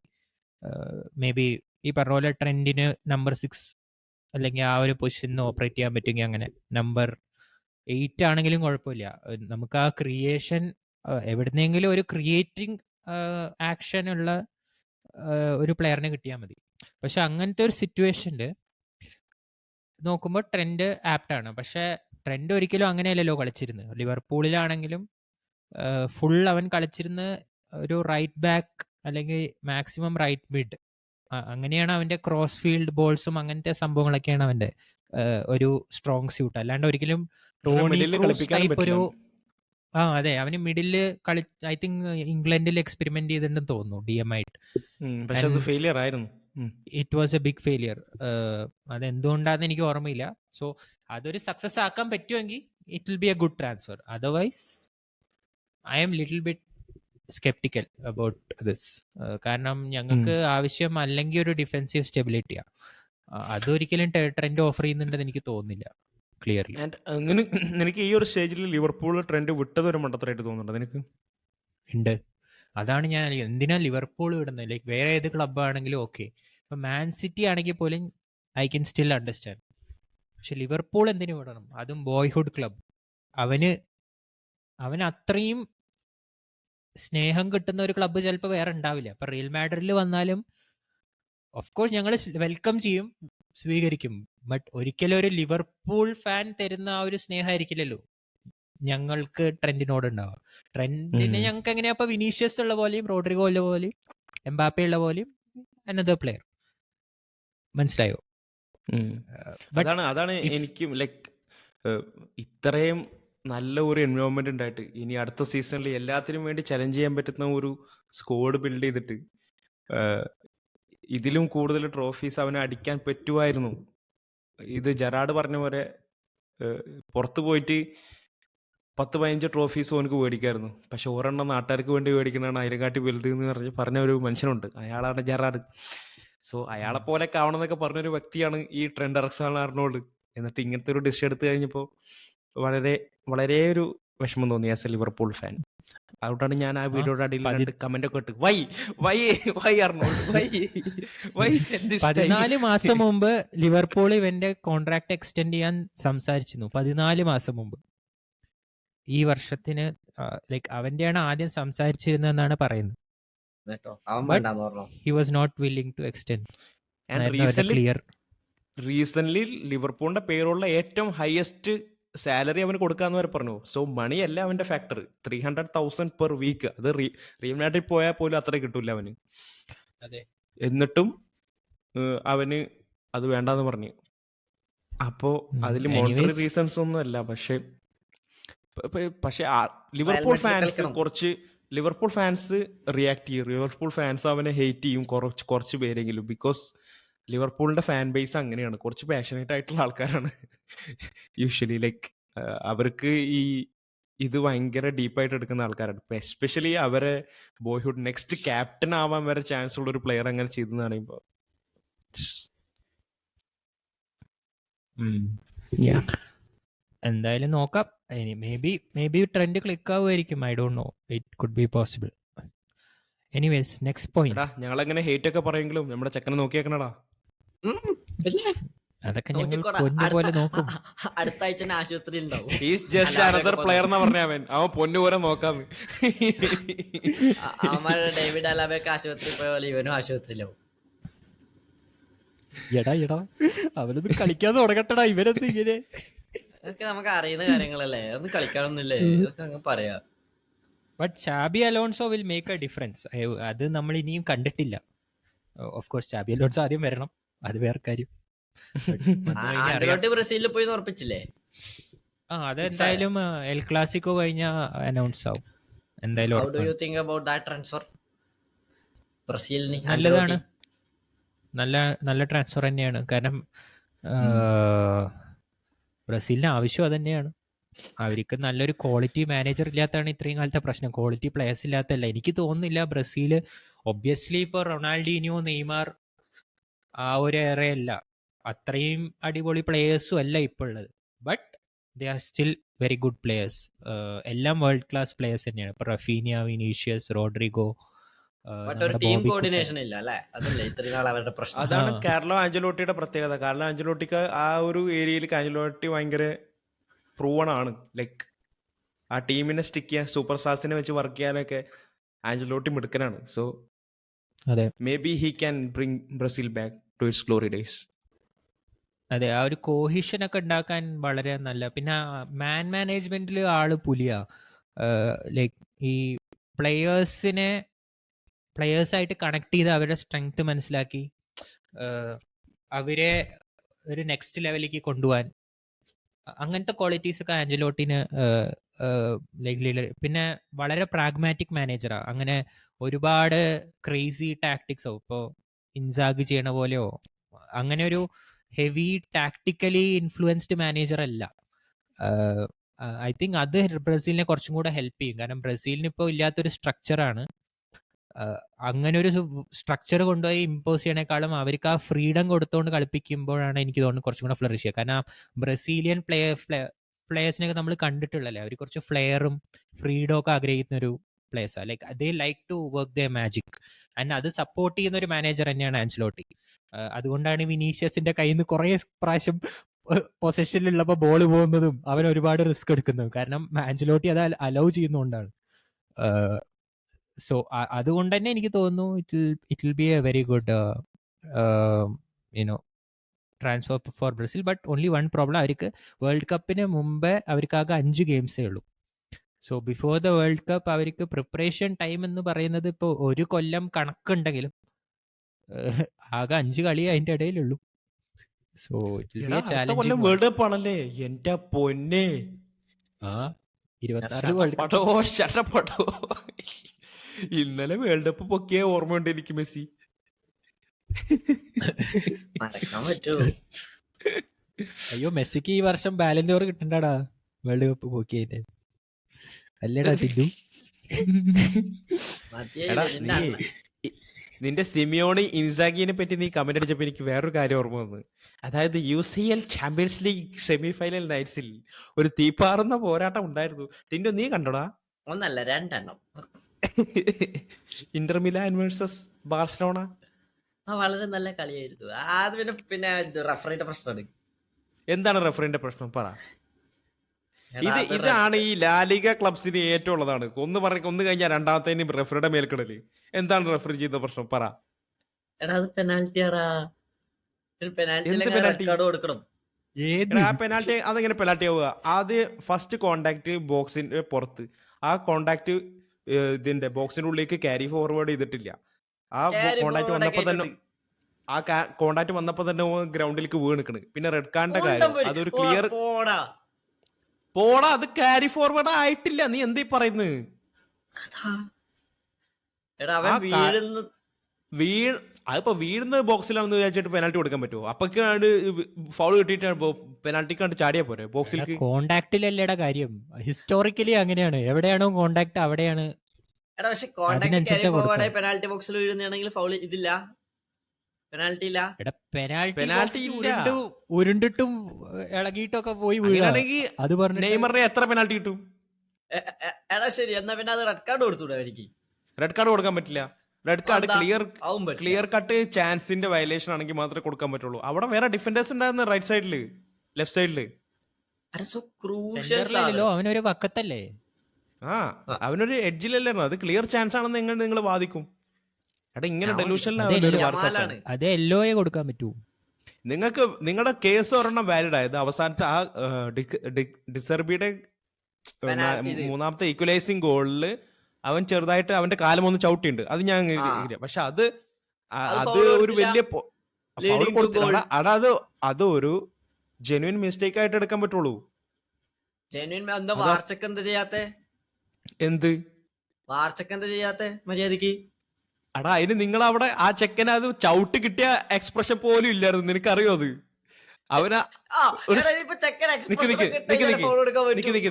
മേ ബി ഈ പറഞ്ഞ പോലെ ട്രെൻഡിന് നമ്പർ 6 അല്ലെങ്കിൽ ആ ഒരു പൊസിഷനിൽ ഓപ്പറേറ്റ് ചെയ്യാൻ പറ്റുമെങ്കിൽ അങ്ങനെ നമ്പർ 8 ആണെങ്കിലും കുഴപ്പമില്ല. നമുക്ക് ആ ക്രിയേഷൻ എവിടുന്നെങ്കിലും ഒരു ക്രിയേറ്റിംഗ് ആക്ഷൻ ഉള്ള ഒരു പ്ലെയറിനെ കിട്ടിയാൽ മതി. പക്ഷെ അങ്ങനത്തെ ഒരു സിറ്റുവേഷനിൽ നോക്കുമ്പോൾ ട്രെൻഡ് ആപ്റ്റാണ്. പക്ഷെ ട്രെൻഡ് ഒരിക്കലും അങ്ങനെയല്ലല്ലോ കളിച്ചിരുന്നത്. ലിവർപൂളിലാണെങ്കിലും ഫുൾ അവൻ കളിച്ചിരുന്ന ഒരു റൈറ്റ് ബാക്ക് അല്ലെങ്കിൽ മാക്സിമം റൈറ്റ് മിഡ്, അങ്ങനെയാണ് അവന്റെ ക്രോസ് ഫീൽഡ് ബോൾസും അങ്ങനത്തെ സംഭവങ്ങളൊക്കെയാണ് അവന്റെ ഒരു സ്ട്രോങ് സ്യൂട്ട്. അല്ലാണ്ട് ഒരിക്കലും ടോണി ക്രൂസ് ടൈപ്പ് ഒരു അതെ, അവന് മിഡില് കളി ഐ തിങ്ക് ഇംഗ്ലണ്ടിൽ എക്സ്പെരിമെന്റ് ചെയ്തിട്ടുണ്ടെന്ന് തോന്നുന്നു DM ആയിട്ട്. It was a big failure. അതെന്തുകൊണ്ടാന്ന് എനിക്ക് ഓർമ്മയില്ല. സോ അതൊരു സക്സസ് ആക്കാൻ പറ്റുമെങ്കിൽ it will be a good transfer. Otherwise I'm little bit sceptical about this. കാരണം ഞങ്ങൾക്ക് ആവശ്യം അല്ലെങ്കിൽ ഒരു ഡിഫെൻസീവ് സ്റ്റെബിലിറ്റിയാണ്. അതൊരിക്കലും ട്രെൻഡ് ഓഫർ ചെയ്യുന്നുണ്ടെന്ന് എനിക്ക് തോന്നുന്നില്ല ക്ലിയർലി. നിനക്ക് ഈ ഒരു സ്റ്റേജിൽ ലിവർപൂൾ ട്രെൻഡ് വിട്ടത് ഒരു മണ്ടത്തരായിട്ട് തോന്നുന്നുണ്ടോ നിനക്ക്? ഉണ്ട്. അതാണ് ഞാൻ എന്തിനാ ലിവർപൂൾ വിടുന്നത്. ലൈക്ക് വേറെ ഏത് ക്ലബ്ബ് ആണെങ്കിലും ഓക്കെ, ഇപ്പൊ മാൻ സിറ്റി ആണെങ്കിൽ പോലും ഐ കെൻ സ്റ്റിൽ അണ്ടർസ്റ്റാൻഡ്. പക്ഷെ ലിവർപൂൾ എന്തിനു വിടണം? അതും ബോയ്ഹുഡ് ക്ലബ്. അവന് അത്രയും സ്നേഹം കിട്ടുന്ന ഒരു ക്ലബ്ബ് ചിലപ്പോൾ വേറെ ഉണ്ടാവില്ല. ഇപ്പൊ റിയൽ മാഡ്രിഡിൽ വന്നാലും ഓഫ് കോഴ്സ് ഞങ്ങൾ വെൽക്കം ചെയ്യും, സ്വീകരിക്കും. ബട്ട് ഒരിക്കലും ഒരു ലിവർപൂൾ ഫാൻ തരുന്ന ആ ഒരു സ്നേഹമായിരിക്കില്ലല്ലോ ഞങ്ങൾക്ക് ട്രെൻഡിനോട് ഉണ്ടാവുക. ട്രെൻഡിന് ഞങ്ങൾക്ക് എങ്ങനെയാ ഇപ്പൊ വിനീഷ്യസ് ഉള്ള പോലെയും റോഡ്രിഗോ ഉള്ള പോലെയും എംബാപ്പെ ഉള്ള പോലെയും അനദർ പ്ലെയർ. മനസ്സിലായോ? അതാണ് എനിക്കും ലൈക്ക് ഇത്രയും നല്ല ഒരു എൻവയോൺമെന്റ് ഉണ്ടായിട്ട് ഇനി അടുത്ത സീസണിൽ എല്ലാത്തിനും വേണ്ടി ചലഞ്ച് ചെയ്യാൻ പറ്റുന്ന ഒരു സ്ക്വാഡ് ബിൽഡ് ചെയ്തിട്ട് ഇതിലും കൂടുതൽ ട്രോഫീസ് അവനെ അടിക്കാൻ പറ്റുമായിരുന്നു. ഇത് ജെറാഡ് പറഞ്ഞ പോലെ പുറത്തു പോയിട്ട് 10-15 ട്രോഫീസ് ഓനക്ക് മേടിക്കായിരുന്നു. പക്ഷെ ഒരെണ്ണം നാട്ടുകാർക്ക് വേണ്ടി മേടിക്കണതാണ് അതിനെക്കാട്ടി വലുത് എന്ന് പറഞ്ഞ ഒരു മനുഷ്യനുണ്ട്. അയാളാണ് ജെറാർഡ്. സോ അയാളെ പോലെ ആവണം എന്നൊക്കെ പറഞ്ഞൊരു വ്യക്തിയാണ് ഈ ട്രെൻഡ് അലക്സാണ്ടർ ആർണോൾഡ്. എന്നിട്ട് ഇങ്ങനത്തെ ഒരു ഡിസിഷൻ എടുത്തു കഴിഞ്ഞപ്പോൾ വളരെ വളരെ ഒരു വിഷമം തോന്നി ആസ് എ ലിവർപൂൾ ഫാൻ. അതുകൊണ്ടാണ് ഞാൻ ആ വീഡിയോയുടെ അടിയിൽ 2 കമന്റ് ഒക്കെ ഇട്ട് വൈ അർണോൾഡ് വൈ 14 മാസം മുമ്പ് ലിവർപൂൾ ഇവന്റെ കോൺട്രാക്ട് എക്സ്റ്റെൻഡ് ചെയ്യാൻ സംസാരിച്ചിരുന്നു. 14 മാസം മുമ്പ്. ഈ വർഷത്തിന് ലൈക്ക് അവന്റെയാണ് ആദ്യം സംസാരിച്ചിരുന്നതെന്നാണ് പറയുന്നത്. എന്നിട്ടോ അവൻ But വേണ്ടാന്ന് പറഞ്ഞു. he was not willing to extend. And clear. Recent ലിവർപൂളിന്റെ പേരുള്ള ഏറ്റവും ഹയസ്റ്റ് സാലറി അവന് കൊടുക്കാന്ന് വരെ പറഞ്ഞു. സോ മണി അല്ല അവന്റെ ഫാക്ടർ. 300,000 per week. അത് റിയൽ മാഡ്രിഡ് പോയാൽ പോലും അത്ര കിട്ടൂല അവന്. അതെ. എന്നിട്ടും അവന് അത് വേണ്ടാന്ന് പറഞ്ഞു. അപ്പോ അതിൽ മോണിറ്ററി റീസൺസ് ഒന്നും അല്ല. പക്ഷെ ലിവർപൂൾ ഫാൻസ് റിയാക്ട് ചെയ്യും. ലിവർപൂൾ ഫാൻസ് അവനെ ഹെയ്റ്റ് ചെയ്യും കുറച്ച് പേരെങ്കിലും. ബിക്കോസ് ലിവർപൂളിന്റെ ഫാൻ ബേസ് അങ്ങനെയാണ്. കുറച്ച് പാഷനേറ്റ് ആയിട്ടുള്ള ആൾക്കാരാണ് യൂഷ്വലി. ലൈക്ക് അവർക്ക് ഇത് ഭയങ്കര ഡീപ്പായിട്ട് എടുക്കുന്ന ആൾക്കാരാണ്. എസ്പെഷ്യലി അവരെ ബോയ്ഹുഡ് നെക്സ്റ്റ് ക്യാപ്റ്റൻ ആവാൻ വരെ ചാൻസ് ഉള്ള ഒരു പ്ലെയർ അങ്ങനെ ചെയ്തെന്ന് പറയുമ്പോൾ എന്തായാലും നോക്കാം. മേ ബി ട്രെൻഡ് ക്ലിക്ക് ആവുമായിരിക്കും. I don't know, it could be possible. Anyways next point. ഞങ്ങളെങ്ങനെ ഹേറ്റ് ഒക്കെ പറയെങ്കിലും നമ്മുടെ ചെക്കനെ നോക്കിയേക്കണടാ. അതൊക്കെ ഞങ്ങൾ പൊന്നുപോലെ നോക്കും. അടുത്ത ആഴ്ച ആശുപത്രി ഉണ്ടാവും. പ്ലെയർ എന്നാ പറഞ്ഞ അവൻ പൊന്നുപോലെ നോക്കാന്ന്. അവന്മാരുടെ ഡേവിഡ് അലാബയൊക്കെ ആശുപത്രി പോയ പോലെ ഇവനും ആശുപത്രിയിലാവും. എടാ അവനൊന്നും കളിക്കാതെ തുടങ്ങട്ടടാ. ഇവരെന്ത് ഇങ്ങനെ? ഇതൊക്കെ നമുക്ക് അറിയുന്ന കാര്യങ്ങളല്ലേ. അതൊന്നും കളിക്കാനൊന്നുമില്ലേ, ഇതൊക്കെ അങ്ങ് പറയാ. But Shabi Alonso will make A difference. അത് നമ്മൾ ഇനിയും കണ്ടിട്ടില്ല. ഓഫ് കോഴ്സ് ഷാബി അലോൺസോ ആദ്യം വരണം, അത് വേറെ കാര്യം. ആൻഡലോട്ടി ബ്രസീലിൽ പോയി ഉറപ്പിച്ചില്ലേ? അതെന്തായാലും എൽ ക്ലാസിക്കോ കഴിഞ്ഞ അനൗൺസ് ആവും എന്തായാലും. How do you think about that transfer? ബ്രസീലിന് നല്ലതാണ്, നല്ല ട്രാൻസ്ഫർ തന്നെയാണ്. കാരണം ബ്രസീലിന് ആവശ്യം അത് തന്നെയാണ്. അവർക്ക് നല്ലൊരു ക്വാളിറ്റി മാനേജർ ഇല്ലാത്തതാണ് ഇത്രയും കാലത്തെ പ്രശ്നം. ക്വാളിറ്റി പ്ലേയേഴ്സ് ഇല്ലാത്തല്ല. എനിക്ക് തോന്നുന്നില്ല ബ്രസീൽ ഒബ്വിയസ്ലി ഇപ്പോൾ റൊണാൾഡീനിയോ, നെയ്മാർ ആ ഒരു ഏറെയല്ല, അത്രയും അടിപൊളി പ്ലേയേഴ്സും അല്ല ഇപ്പോൾ ഉള്ളത്. But they are still very good players. എല്ലാം വേൾഡ് ക്ലാസ് പ്ലേയേഴ്സ് തന്നെയാണ്. ഇപ്പോൾ Raphinha, Vinicius, Rodrigo. Team coordination ഇല്ല അല്ലേ? അതല്ലേ ഇത്രയും നാൾ അവരുടെ പ്രശ്നം. അതാണ് കാർലോ ആഞ്ചലോട്ടിയുടെ പ്രത്യേകത. കാർലോ ആഞ്ചലോട്ടിക്ക് ആ ഒരു ഏരിയയിൽ ആഞ്ചലോട്ടി ഭയങ്കര പ്രൂവൺ ആണ്. ലൈക്ക് ആ ടീമിനെ സ്റ്റിക്ക് ചെയ്യാൻ, സൂപ്പർ സ്റ്റാർസിനെ വെച്ച് വർക്ക് ചെയ്യാനൊക്കെ ആഞ്ചലോട്ടി മിടുക്കനാണ്. സോ അതെ, maybe he can bring Brazil back to its glory days. അതെ, ആ ഒരു കോഹിഷൻ ഒക്കെ ഉണ്ടാക്കാൻ വളരെ നല്ല. പിന്നെ മാൻ മാനേജ്മെന്റിൽ ആള് പുലിയാ. ലൈക്ക് ഈ പ്ലേയേഴ്സായിട്ട് കണക്ട് ചെയ്ത് അവരുടെ സ്ട്രെങ്ത് മനസ്സിലാക്കി അവരെ ഒരു നെക്സ്റ്റ് ലെവലിലേക്ക് കൊണ്ടുപോകാൻ, അങ്ങനത്തെ ക്വാളിറ്റീസ് ഒക്കെ ആഞ്ചലോട്ടിന് പിന്നെ വളരെ പ്രാഗ്മാറ്റിക് മാനേജറാ. അങ്ങനെ ഒരുപാട് ക്രേസി ടാക്ടിക്സോ ഇപ്പോൾ ഇൻസാഗ് ചെയ്യണ പോലെയോ അങ്ങനെ ഒരു ഹെവി ടാക്ടിക്കലി ഇൻഫ്ലുവൻസ്ഡ് മാനേജർ അല്ല. ഐ തിങ്ക് അത് ബ്രസീലിനെ കുറച്ചും കൂടെ ഹെൽപ്പ് ചെയ്യും. കാരണം ബ്രസീലിന് ഇപ്പോൾ ഇല്ലാത്തൊരു സ്ട്രക്ചറാണ്. അങ്ങനെ ഒരു സ്ട്രക്ചർ കൊണ്ടുപോയി ഇമ്പോസ് ചെയ്യണേക്കാളും അവർക്ക് ആ ഫ്രീഡം കൊടുത്തുകൊണ്ട് കളിപ്പിക്കുമ്പോഴാണ് എനിക്ക് തോന്നുന്നത് കുറച്ചും കൂടെ ഫ്ലറിഷ് ചെയ്യുക. കാരണം ബ്രസീലിയൻ പ്ലേയേഴ്സിനൊക്കെ നമ്മൾ കണ്ടിട്ടുള്ളല്ലേ, അവർ കുറച്ച് ഫ്ലെയറും ഫ്രീഡം ഒക്കെ ആഗ്രഹിക്കുന്ന ഒരു പ്ലേയേഴ്സാണ്. Like they like to work the magic. And അത് സപ്പോർട്ട് ചെയ്യുന്ന ഒരു മാനേജർ തന്നെയാണ് ആൻസലോട്ടി. അതുകൊണ്ടാണ് വിനീഷ്യസിന്റെ കയ്യിൽ നിന്ന് കുറേ പ്രാവശ്യം പൊസിഷനിലുള്ളപ്പോൾ ബോൾ പോകുന്നതും അവൻ ഒരുപാട് റിസ്ക് എടുക്കുന്നതും. കാരണം ആൻസലോട്ടി അത് അലൗ ചെയ്യുന്നതുകൊണ്ടാണ്. സോ അതുകൊണ്ട് തന്നെ എനിക്ക് തോന്നുന്നു it will be a very good transfer for Brazil. But only one problem, അവർക്ക് വേൾഡ് കപ്പിന് മുമ്പേ അവർക്ക് ആകെ 5 ഗെയിംസേ ഉള്ളൂ. So before the world cup അവർക്ക് പ്രിപ്പറേഷൻ ടൈം എന്ന് പറയുന്നത് ഇപ്പോൾ 1 കൊല്ലം കണക്കുണ്ടെങ്കിലും ആകെ 5 കളി അതിന്റെ ഇടയിലുള്ളൂ. സോ വേൾഡ് കപ്പ് ആണല്ലേ എന്റെ പൊന്നെ. 26 വേൾഡ് കപ്പ്. ഇന്നലെ വേൾഡ് കപ്പ് പൊക്കിയ ഓർമ്മയുണ്ട് എനിക്ക് മെസ്സി. അയ്യോ, മെസ്സിക്ക് ഈ വർഷം ബാലൻ ഡോർ കിട്ടണ്ടടാ വേൾഡ് കപ്പ് പൊക്കിയായിട്ട്. അല്ലേടാ ടിഡു? എടാ നിന്റെ നീ അണ്ണ നിന്റെ സിമിയോണി ഇൻസാഗിനെ പറ്റി നീ കമന്റ് അടിച്ചപ്പോ എനിക്ക് വേറൊരു കാര്യം ഓർമ്മ വന്നു. അതായത് UCL Champions League semi final നൈറ്റ്സിൽ ഒരു തീപ്പാറുന്ന പോരാട്ടം ഉണ്ടായിരുന്നു. ടിൻഡു നീ കണ്ടോടാ? ഒന്നല്ല 2 എണ്ണം. Inter Milan versus Barcelona. വളരെ നല്ല കളിയായിരുന്നു. അത് പിന്നെ റഫറിന്റെ പ്രശ്നമാണ്. എന്താണ് റെഫറിന്റെ പ്രശ്നം പറ. എടാ, അത് ഇതാണ് ഈ ലാലിഗ ക്ലബ്സിന് ഏറ്റവും ഉള്ളതാണ്. ഒന്ന് കഴിഞ്ഞാൽ രണ്ടാമത്തേന് റെഫറിയുടെ മേൽക്കിടല്. എന്താണ് റെഫറി ചെയ്ത പ്രശ്നം പറ. എടാ അത് പെനാൽറ്റി ആടാ. പെനാൽറ്റി എന്ത് penalty? കാർഡ് കൊടുക്കണം. ഏത് ആ പെനാൽറ്റി അതെങ്ങനെ പെനാൽറ്റി ആവുക? ആദ്യം ഫസ്റ്റ് കോണ്ടാക്ട് ബോക്സിന്റെ പുറത്ത്, ആ കോണ്ടാക്ട് ഇതിന്റെ ബോക്സിന്റെ ഉള്ളിലേക്ക് ക്യാരി ഫോർവേഡ് ചെയ്തിട്ടില്ല. ആ Carry കോണ്ടാക്ട് forward വന്നപ്പോ ഒക്കെ തന്നെ ആയിട്ടുണ്ട്. ആ കോണ്ടാക്ട് വന്നപ്പോ തന്നെ ഗ്രൗണ്ടിലേക്ക് വീണിക്കണ്. പിന്നെ റെഡ് കാർഡിന്റെ ഉണ്ടം കാര്യം പോരി. അതൊരു ഓ, ക്ലിയർ പോടാ. പോടാ. അത് ക്യാരി ഫോർവേഡ് ആയിട്ടില്ല. നീ എന്തീ പറയുന്നത്? അതാ. എടാ അവൻ ആ വീഴുന്ന അതിപ്പോ വീഴുന്ന ബോക്സിലാണെന്ന് വിചാരിച്ചിട്ട് പെനാൽറ്റി കൊടുക്കാൻ പറ്റുമോ? അപ്പൊക്കാണ്ട് ഫൗൾ കിട്ടിയിട്ടാണ് പെനാൽറ്റിക്ക് കണ്ട് ചാടിയാ പോരെ ബോക്സിലേക്ക്. കോണ്ടാക്റ്റിലല്ലേടാ കാര്യം. ഹിസ്റ്റോറിക്കലി അങ്ങനെയാണ്. എവിടെയാണോ കോണ്ടാക്ട് അവിടെയാണ്. എടാ പക്ഷെ കോണ്ടാക്ട് അതിനനുസരിച്ചാ ക്യാരി ഫോർവേഡ് കൊടുക്കുക. ആയി പെനാൽറ്റി ബോക്സിൽ വീഴുന്നതാണെങ്കിൽ ഫൗൾ ഇതില്ല, പെനാൽറ്റി ഇല്ല. എടാ Penalty പെനാൽറ്റി ഇല്ല. ഉരുണ്ടിട്ടും ഇളകിയിട്ടൊക്കെ പോയി വീഴാ. അങ്ങനെയാണെങ്കിൽ അത് പറഞ്ഞിട്ട് നെയ്മറിനെ എത്ര പെനാൽറ്റി കിട്ടും? എടാ ശരി, എന്നാ പിന്നെ അത് റെഡ് കാർഡ് കൊടുത്തൂടെ അവർക്ക്? റെഡ് കാർഡ് കൊടുക്കാൻ പറ്റില്ല. റെഡ് കാർഡ് അതെന്താ? ക്ലിയർ പറ്റില്ല. ക്ലിയർ കട്ട് ചാൻസിന്റെ വയലേഷൻ ആണെങ്കിൽ മാത്രമേ കൊടുക്കാൻ പറ്റുള്ളൂ. അവിടെ വേറെ ഡിഫൻഡേഴ്സ് ഉണ്ടായിരുന്നു റൈറ്റ് സൈഡില്, ലെഫ്റ്റ് സൈഡില്. എടാ സോ ക്രൂഷ്യൽ സെന്ററിലല്ലോ, അവനൊരു പക്കത്തല്ലേ. ആ അവനൊരു എഡ്ജിലല്ലായിരുന്നു. അത് ക്ലിയർ ചാൻസ് ആണെന്ന് നിങ്ങൾ വാദിക്കും. എടാ ഇങ്ങനെ ഞാൻ- ഡെലൂഷനിലാണ്. അത് എല്ലോയെ കൊടുക്കാൻ പറ്റൂ. നിങ്ങൾക്ക് നിങ്ങളുടെ കേസ് ഒരെണ്ണം വാലിഡ് ആയത് അവസാനത്തെ ആ ഡിസർബിയുടെ ഇത്. മൂന്നാമത്തെ ഈക്വലൈസിങ് ഗോളില് അവൻ ചെറുതായിട്ട് അവന്റെ കാലം ഒന്ന് ചവിട്ടിയുണ്ട്. അത് ഞാൻ പക്ഷെ അത് അത് അത് foul ഒരു കൊടുത്തില്ല. വലിയ Leading ഫൗൾ to കൊടുത്തില്ല. goal. അത് ഒരു ജെന്യൂൻ മിസ്റ്റേക്ക് ആയിട്ട് എടുക്കാൻ പറ്റുള്ളൂ. ജെന്യൂൻ എന്താ അതാ- വാർച്ചക്ക് എന്താ ചെയ്യാത്തെ? എന്ത് വാർച്ചക്ക് എന്താ ചെയ്യാത്തെ മര്യാദക്ക്? അതിന് നിങ്ങൾ അവിടെ ആ ചെക്കന് അത് ചവിട്ട് കിട്ടിയ എക്സ്പ്രഷൻ പോലും ഇല്ലായിരുന്നു. നിനക്കറിയോ അത്? അവനാ ഒരു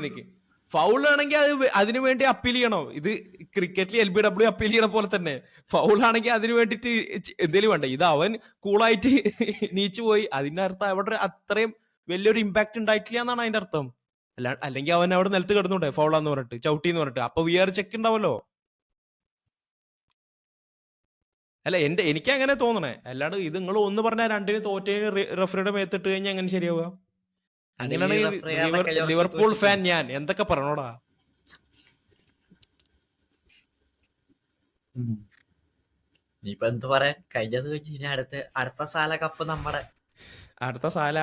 നിക്ക് ഫൗൾ ആണെങ്കിൽ അത് അതിനു വേണ്ടി അപ്പീൽ ചെയ്യണോ? ഇത് ക്രിക്കറ്റിൽ LBW അപ്പീൽ ചെയ്യണ പോലെ തന്നെ ഫൗൾ ആണെങ്കിൽ അതിന് വേണ്ടിട്ട് എന്തേലും വേണ്ട. ഇത് അവൻ കൂളായിട്ട് നീച്ചു പോയി. അതിന്റെ അർത്ഥം അവിടെ അത്രയും വലിയൊരു ഇമ്പാക്ട് ഉണ്ടായിട്ടില്ല എന്നാണ് അതിന്റെ അർത്ഥം. അല്ലെങ്കിൽ അവൻ അവിടെ നിലത്ത് കിടന്നുണ്ടേ ഫൗളാന്ന് പറഞ്ഞിട്ട്, ചവിട്ടിന്ന് പറഞ്ഞിട്ട്. അപ്പൊ VR ചെക്ക് ഉണ്ടാവല്ലോ. അല്ല എനിക്ക് അങ്ങനെ തോന്നണേ. അല്ലാണ്ട് ഇത് നിങ്ങൾ ഒന്ന് പറഞ്ഞാൽ രണ്ടിന് തോറ്റേന് റെഫറിയുടെ മേത്തിട്ട് കഴിഞ്ഞാൽ അങ്ങനെ ശരിയാവുക? അങ്ങനെയാണ് ലിവർപൂൾ ഫാൻ ഞാൻ എന്തൊക്കെ പറഞ്ഞോടാ. ഇനിയിപ്പൊ എന്ത് പറയാൻ, കഴിഞ്ഞത് വെച്ച് ഇനി അടുത്ത സാല കപ്പ് നമ്മുടെ അടുത്ത സാല.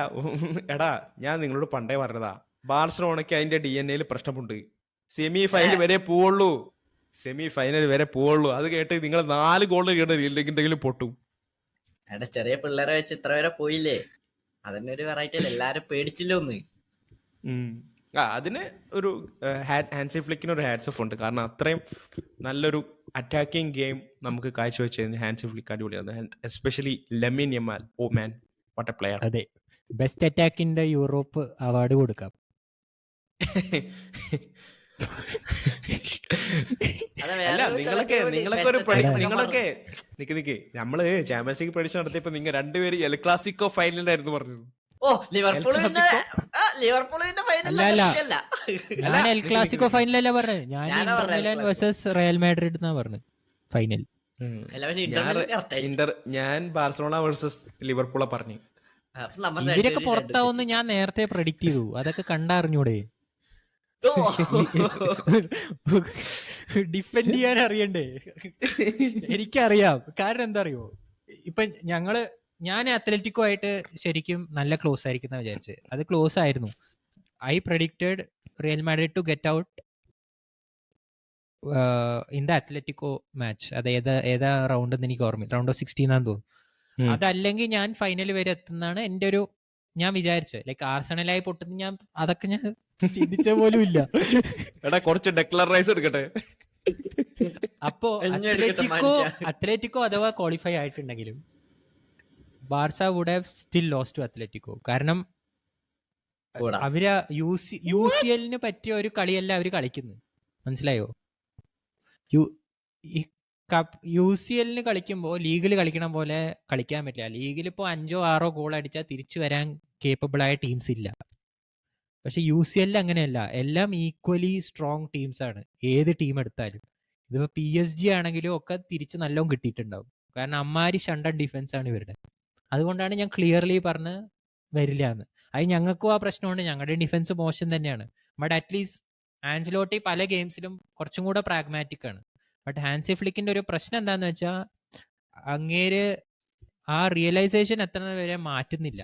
എടാ ഞാൻ നിങ്ങളോട് പണ്ടേ പറഞ്ഞതാ, ബാർസലോണയ്ക്ക് അതിന്റെ DNA പ്രശ്നമുണ്ട്. സെമി ഫൈനൽ വരെ പോവുള്ളൂ. അത് കേട്ട് നിങ്ങൾ 4 ഗോൾ ഇല്ലെങ്കിലും പൊട്ടും. എടാ ചെറിയ പിള്ളേരെ വെച്ച് ഇത്ര വരെ പോയില്ലേ, അതന്നെ ഒരു വെറൈറ്റി അല്ലേ. എല്ലാരും പേടിച്ചില്ല ഒന്ന്. അതിന് ഒരു ഹാൻസി ഫ്ലിക്കിന് ഒരു ഹാറ്റ്സ് ഓഫ് ഉണ്ട്. കാരണം അത്രയും നല്ലൊരു അറ്റാക്കിംഗ് ഗെയിം നമുക്ക് കാഴ്ചവെച്ചതിന് ഹാൻസി ഫ്ലിക്ക് അടിപൊളിയാണ്. Especially Lamine Yamal. Oh man, what a player. അതെ, ബെസ്റ്റ് അറ്റാക്കിന്റെ യൂറോപ്പ് അവാർഡ് കൊടുക്കാം. അല്ല നിങ്ങളൊക്കെ നിക്ക് നമ്മള് ചാമ്പ്യൻസ് ലീഗ് പ്രഡിക്ഷൻ നടത്തിയപ്പോ നിങ്ങൾ രണ്ടുപേരും എൽ ക്ലാസിക്കോ ഫൈനലിലായിരുന്നു പറഞ്ഞത്. ഓ ലിവർപൂളിന്റെ അല്ല. ഞാൻ എൽ ക്ലാസിക്കോ ഫൈനലല്ല പറഞ്ഞത്. ഞാൻ ഞാനാ ഇന്റർ പറഞ്ഞത് Milan El versus Real Madrid എന്നാ പറഞ്ഞത് ഫൈനൽ. ഞാൻ ബാർസലോണ വേഴ്സസ് ലിവർപൂളെ പറഞ്ഞു. ഇവരൊക്കെ പുറത്താവുമെന്ന് ഞാൻ നേരത്തെ പ്രഡിക്ട് ചെയ്തു. അതൊക്കെ കണ്ടറിഞ്ഞൂടെ? ഡിഫെൻഡ് ചെയ്യാൻ അറിയണ്ടേ? എനിക്കറിയാം. കാരണം എന്താ അറിയോ, ഇപ്പൊ ഞാൻ അത്ലറ്റിക്കോ ആയിട്ട് ശരിക്കും നല്ല ക്ലോസ് ആയിരിക്കുന്ന വിചാരിച്ചത്. അത് ക്ലോസ് ആയിരുന്നു. I predicted real Madrid to get out in the Atletico match. അത് ഏതാ റൗണ്ട് എന്ന് എനിക്ക് ഓർമ്മ, റൗണ്ട് ഓഫ് 16 ആണെന്ന് തോന്നുന്നു. അതല്ലെങ്കിൽ ഞാൻ ഫൈനൽ വരെ എത്തുന്നതാണ് എന്റെ ഒരു ഞാൻ വിചാരിച്ചത്. ലൈക്ക് ആർസണലായി പൊട്ടുന്ന അതൊക്കെ ഞാൻ ചിന്തിച്ച പോലും ഇല്ല. എടാ കുറച്ച് ഡെക്ലർ റൈസ് എടുക്കട്ടെ. അപ്പോ അത്ലറ്റിക്കോ അഥവാ ക്വാളിഫൈ ആയിട്ടുണ്ടെങ്കിലും Barca would have still lost to Atletico. കാരണം അവര് UCL പറ്റിയ ഒരു കളിയല്ല അവര് കളിക്കുന്നത്. മനസ്സിലായോ? യു- ഈ UCL കളിക്കുമ്പോൾ ലീഗിൽ കളിക്കണ പോലെ കളിക്കാൻ പറ്റില്ല. ലീഗിൽ ഇപ്പോൾ 5-6 ഗോൾ അടിച്ചാൽ തിരിച്ചു വരാൻ കേപ്പബിൾ ആയ ടീംസ് ഇല്ല. പക്ഷെ UCL അങ്ങനെയല്ല, എല്ലാം ഈക്വലി സ്ട്രോങ് ടീംസ് ആണ്. ഏത് ടീം എടുത്താലും ഇതിപ്പോ PSG ആണെങ്കിലും ഒക്കെ തിരിച്ച് നല്ലോണം കിട്ടിയിട്ടുണ്ടാവും. കാരണം അമ്മാരി ഷണ്ടൻ ഡിഫൻസ് ആണ് ഇവരുടെ. അതുകൊണ്ടാണ് ഞാൻ ക്ലിയർലി പറഞ്ഞ് വരില്ല എന്ന്. അത് ഞങ്ങൾക്കും ആ പ്രശ്നമുണ്ട്, ഞങ്ങളുടെ ഡിഫൻസ് മോശം തന്നെയാണ്. ബട്ട് അറ്റ്ലീസ്റ്റ് ആൻസിലോട്ടി പല ഗെയിംസിലും കുറച്ചും കൂടെ പ്രാഗ്മാറ്റിക് ആണ്. ബട്ട് ഹാൻസി ഫ്ലിക്കിന്റെ ഒരു പ്രശ്നം എന്താന്ന് വെച്ചാൽ അങ്ങേര് ആ റിയലൈസേഷൻ എത്തുന്നത് വരെ മാറ്റുന്നില്ല.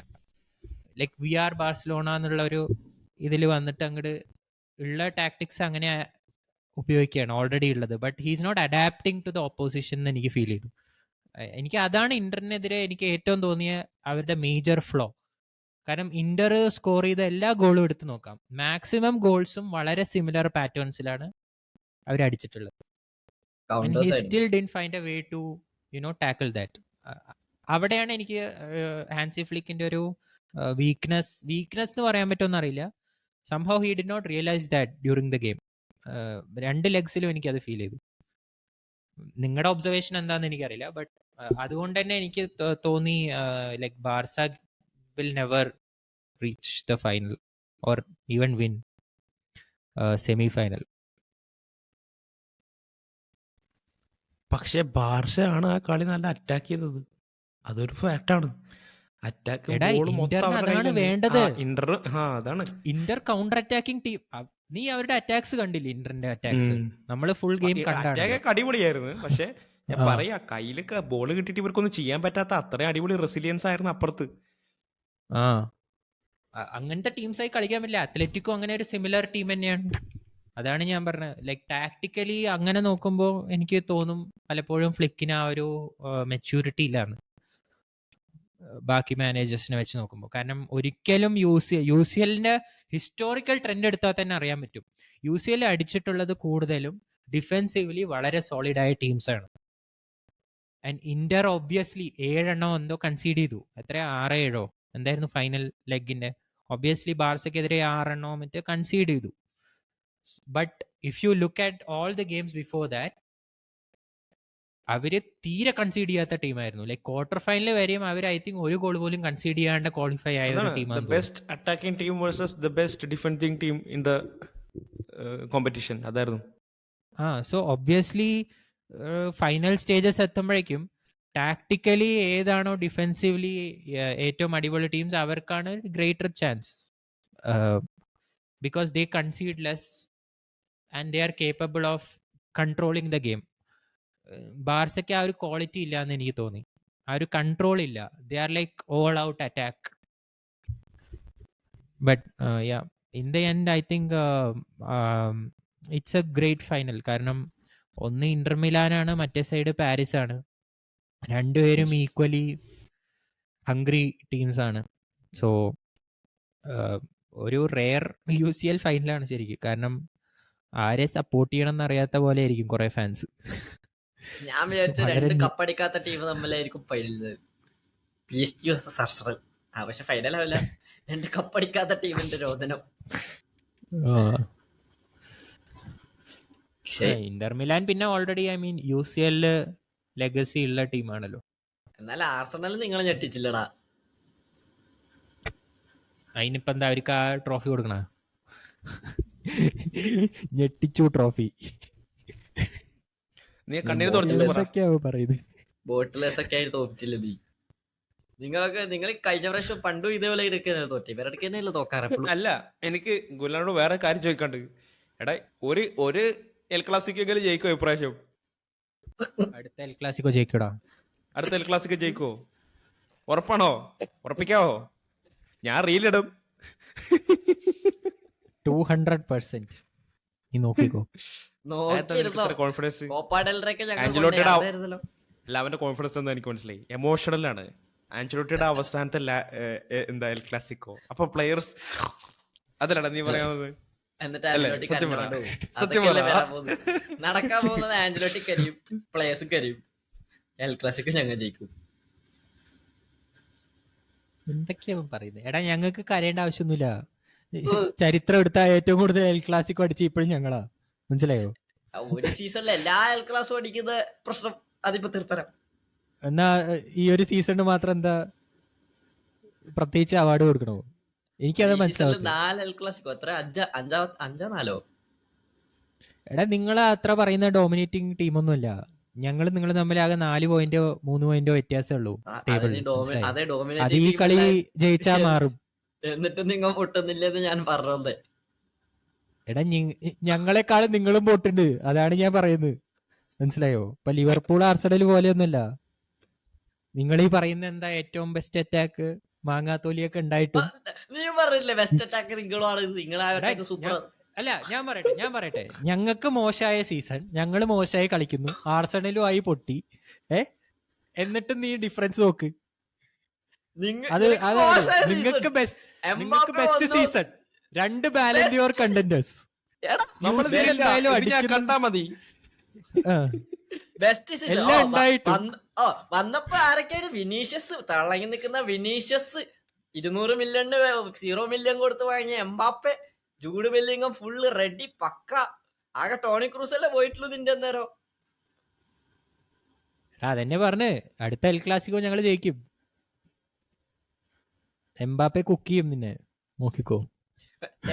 ലൈക്ക് വി ആർ ബാർസലോണ എന്നുള്ള ഒരു ഇതിൽ വന്നിട്ട് അങ്ങോട്ട് ഉള്ള ടാക്ടിക്സ് അങ്ങനെ ഉപയോഗിക്കുകയാണ് ഓൾറെഡി ഉള്ളത്. But he's not adapting to the opposition എന്ന് എനിക്ക് ഫീൽ ചെയ്തു. എനിക്ക് അതാണ് ഇന്ററിനെതിരെ എനിക്ക് ഏറ്റവും തോന്നിയ അവരുടെ മേജർ ഫ്ലോ. കാരണം ഇന്റർ സ്കോർ ചെയ്ത എല്ലാ ഗോളും എടുത്ത് നോക്കാം, മാക്സിമം ഗോൾസും വളരെ സിമിലർ പാറ്റേൺസിലാണ് അവർ അടിച്ചിട്ടുള്ളത്. And he still didn't find a way to tackle that. അവിടെയാണ് എനിക്ക് ഹാൻസി ഫ്ലിക്കിന്റെ ഒരു വീക്ക്നെസ് എന്ന് പറയാൻ പറ്റുമെന്ന് അറിയില്ല. Somehow he did not realise that during the game. രണ്ട് ലെഗ്സിലും എനിക്ക് അത് ഫീൽ ചെയ്തു. നിങ്ങളുടെ ഒബ്സർവേഷൻ എന്താണെന്ന് എനിക്കറിയില്ല. ബട്ട് അതുകൊണ്ട് തന്നെ എനിക്ക് തോന്നി like Barca will never reach the final or even win semi final. പക്ഷെ ബാർസ ആണ് ആ കളി നല്ല അറ്റാക്ക് ചെയ്തത്, അതൊരു ഫാക്ടാണ്. അറ്റാക്ക് അതാണ് വേണ്ടത്. അതാണ് ഇന്റർ കൗണ്ടർ അറ്റാക്കിംഗ് ടീം. നീ അവരുടെ അറ്റാക്സ് കണ്ടില്ലേ? ഇന്ററിന്റെ അറ്റാക്സ് നമ്മള് ഫുൾ ഗെയിം കണ്ടാണ്. അടിപൊളിയായിരുന്നു. പക്ഷെ ഞാൻ പറയാ, കയ്യിലൊക്കെ ബോൾ കിട്ടിയിട്ട് ഇവർക്കൊന്നും ചെയ്യാൻ പറ്റാത്ത അത്രയും അടിപൊളി റെസിലിയൻസ് ആയിരുന്നു അപ്പുറത്ത്. അങ്ങനത്തെ ടീംസായി കളിക്കാൻ പറ്റില്ല. അത്ലറ്റിക്കോ അങ്ങനെ ഒരു സിമിലർ ടീം തന്നെയാണ്. അതാണ് ഞാൻ പറഞ്ഞത്. ലൈക്ക് ടാക്ടിക്കലി അങ്ങനെ നോക്കുമ്പോൾ എനിക്ക് തോന്നും പലപ്പോഴും ഫ്ലിക്കിന് ആ ഒരു മെച്യൂരിറ്റി ഇല്ലാന്ന് ബാക്കി മാനേജേഴ്സിനെ വെച്ച് നോക്കുമ്പോൾ. കാരണം ഒരിക്കലും UCLന്റെ ഹിസ്റ്റോറിക്കൽ ട്രെൻഡ് എടുത്താൽ തന്നെ അറിയാൻ പറ്റും. UCL അടിച്ചിട്ടുള്ളത് കൂടുതലും ഡിഫെൻസീവ്ലി വളരെ സോളിഡായ ടീംസാണ്. ആൻഡ് ഇന്റർ ഒബ്വിയസ്ലി 7 എന്തോ കൺസീഡ് ചെയ്തു. എത്ര 6-7 എന്തായിരുന്നു ഫൈനൽ ലെഗിന്റെ? ഒബ്വിയസ്ലി ബാർസക്കെതിരെ 6 മറ്റേ കൺസീഡ് ചെയ്തു. But if you look at all the games before that, അവര് തീരെ കൺസീഡ് ചെയ്യാത്ത ടീമായിരുന്നു. ലൈക്ക് ക്വാർട്ടർ ഫൈനൽ വരെയും അവർ ഐ തിങ്ക് ഒരു ഗോൾ പോലും കൺസീഡ് ചെയ്യാണ്ട് ക്വാളിഫൈ ആയ ഒരു ടീമാണ്. Best attacking team versus the best defending team in the competition അതായിരുന്നു. സോ ഒബ്വിയസ്ലി ഫൈനൽ സ്റ്റേജസ് എത്തുമ്പോഴേക്കും ടാക്ടിക്കലി ഏതാണോ ഡിഫെൻസീവ്ലി ഏറ്റവും അടിപൊളി ടീംസ് അവർക്കാണ് greater chance. Because they concede less and they are capable of controlling the game. ബാർസയ്ക്ക് ആ ഒരു quality ഇല്ല എന്ന് എനിക്ക് തോന്നി. ആ ഒരു കൺട്രോൾ ഇല്ല. They are like all out attack. But in the end I think it's A great final. കാരണം ഒന്ന് ഇന്റർ മിലാനാണ്, മറ്റേ സൈഡ് പാരീസ് ആണ്. രണ്ടുപേരും ഈക്വലി ഹംഗ്രി ടീംസ് ആണ്. സോ ഒരു റെയർ UCL ഫൈനലാണ് ശരിക്കും. കാരണം ആരെ സപ്പോർട്ട് ചെയ്യണം എന്നറിയാത്ത പോലെ ആയിരിക്കും കുറെ ഫാൻസ്. ഞാൻ വിചാരിച്ച രണ്ട് കപ്പടിക്കാത്ത ടീം തമ്മിലായിരിക്കും ഫൈനൽ. PSG versus Arsenal. പക്ഷെ ഫൈനൽ ആവില്ല. രണ്ട് കപ്പടിക്കാത്ത ടീമിന്റെ രോദനം. ഇന്റർ മിലാൻ പിന്നെ ഓൾറെഡി UCL ലെഗസി ഉള്ള ടീമാണല്ലോ. എന്നാൽ ആർസണൽ നിങ്ങൾ ഞെട്ടിച്ചില്ലടാ. അതിനിപ്പോ എന്താ അവർക്ക് ആ ട്രോഫി കൊടുക്കണ? ഞെട്ടിച്ചു ട്രോഫി. ബോട്ടിലേഴ്സ് ഒക്കെ ആയി തോറ്റില്ല നീ. നിങ്ങൾ കഴിഞ്ഞ പ്രാവശ്യം പണ്ടും ഇതേപോലെ ഇരിക്കുന്ന തോറ്റി. ഇവരുടെ തന്നെയല്ലേ തോക്കാറ്. അല്ല, എനിക്ക് ഗുലാനോട് വേറെ കാര്യം ചോദിക്കാണ്ട്. എടാ, ഒരു എൽ ക്ലാസിക്കെങ്കിലും ജയിക്കോ ഇപ്രാവശ്യം? അടുത്ത എൽ ക്ലാസിക്കോ ജയിക്കോടാ. അടുത്ത എൽ ക്ലാസിക്കോ ജയിക്കോ? ഉറപ്പാണോ? ഉറപ്പിക്കാവോ? ഞാൻ റീലിടും. 200% നീ നോക്കിക്കോ. കോൺഫിഡൻസ് അല്ല, അവന്റെ കോൺഫിഡൻസ് എന്താ എനിക്ക് മനസ്സിലായി. എമോഷണൽ ആണ്. ആൻചലോട്ടിയുടെ അവസാനത്തെ എന്താ എൽ ക്ലാസിക്കോ. അപ്പൊ പ്ലെയേഴ്സ് അതല്ലടാ നീ പറയാവുന്നത്. നടക്കാൻ പോകുന്നത് ആൻചലോട്ടി കരിയും, പ്ലേയേഴ്സും കരിയും. എൽ ക്ലാസിക്കോ ഞങ്ങൾ ജയിക്കും. എന്തൊക്കെയാ പറയുന്നത്? എടാ, ഞങ്ങൾക്ക് കരയേണ്ട ആവശ്യമൊന്നുമില്ല. ചരിത്രം എടുത്ത ഏറ്റവും കൂടുതൽ എൽ ക്ലാസിക്കോ അടിച്ച് ഇപ്പോഴും ഞങ്ങളാ. മനസ്സിലായോ? ഒരു സീസണിൽ എല്ലാ എൽ ക്ലാസും അടിക്കുന്ന പ്രശ്നം അതിപ്പോ തീർത്തരാം. എന്നാ ഈ ഒരു സീസണിന് മാത്രം എന്താ പ്രത്യേകിച്ച് അവാർഡ് കൊടുക്കണോ? എനിക്കത് ഈ സീസണിൽ മനസ്സിലാവും. 4 എൽ ക്ലാസിക്കോ എത്ര, അഞ്ചോ 4? എടാ നിങ്ങൾ അത്ര പറയുന്ന ഡോമിനേറ്റിംഗ് ടീമൊന്നുമല്ല. ഞങ്ങൾ നിങ്ങൾ തമ്മിൽ ആകെ 4 പോയിന്റോ 3 പോയിന്റോ വ്യത്യാസമേ ഉള്ളൂ ടേബിളിൽ. അതെ അത് ഡോമിനേറ്റിംഗ് ഈ കളി ടീം ജയിച്ചാ മാറും. എന്നിട്ടും നിങ്ങൾ പൊട്ടുന്നില്ലെന്ന് ഞാൻ പറഞ്ഞത്. എടാ ഞങ്ങളെക്കാളും നിങ്ങളും പൊട്ടുണ്ട്, അതാണ് ഞാൻ പറയുന്നത്. മനസ്സിലായോ? ഇപ്പൊ ലിവർപൂൾ ആർസണൽ പോലെയൊന്നുമല്ല. നിങ്ങൾ ഈ പറയുന്ന എന്താ ഏറ്റവും ബെസ്റ്റ് അറ്റാക്ക് മാങ്ങാത്തോലിയൊക്കെ ഉണ്ടായിട്ടും. നീ പറഞ്ഞില്ലേ ബെസ്റ്റ് അറ്റാക്ക് നിങ്ങളാണ്, നിങ്ങളെ സൂപ്പർ. അല്ല ഞാൻ പറയട്ടെ ഞങ്ങൾക്ക് മോശമായ സീസൺ, ഞങ്ങൾ മോശമായി കളിക്കുന്നു, ആർസണലും ആയി പൊട്ടി. എന്നിട്ട് നീ ഡിഫറൻസ് നോക്ക്. അത് നിങ്ങൾക്ക് ബെസ്റ്റ് സീസൺ, 2 ബാലൻഡിയോർ കണ്ടന്റേഴ്സ് കണ്ടാ മതി. ബെസ്റ്റ് എല്ലാം ഉണ്ടായിട്ടും വന്നപ്പോ ആരൊക്കെയാണ്? വിനീഷ്യസ്, തളങ്ങി നിൽക്കുന്ന വിനീഷ്യസ്, 200 മില്യണ് 0 മില്യൺ കൊടുത്ത് വാങ്ങിയ Mbappe, Jude Bellingham full ready പക്ക. ആകെ ടോണി ക്രൂസ് അല്ലേ പോയിട്ടുള്ളൂ നിന്റെ അന്നേരം. അതെന്നെ പറഞ്ഞ് അടുത്ത എൽ ക്ലാസിക്കോ ഞങ്ങൾ ജയിക്കും. എംബാപ്പെ കുക്ക് ചെയ്യും നിന്നെ, നോക്കിക്കോ.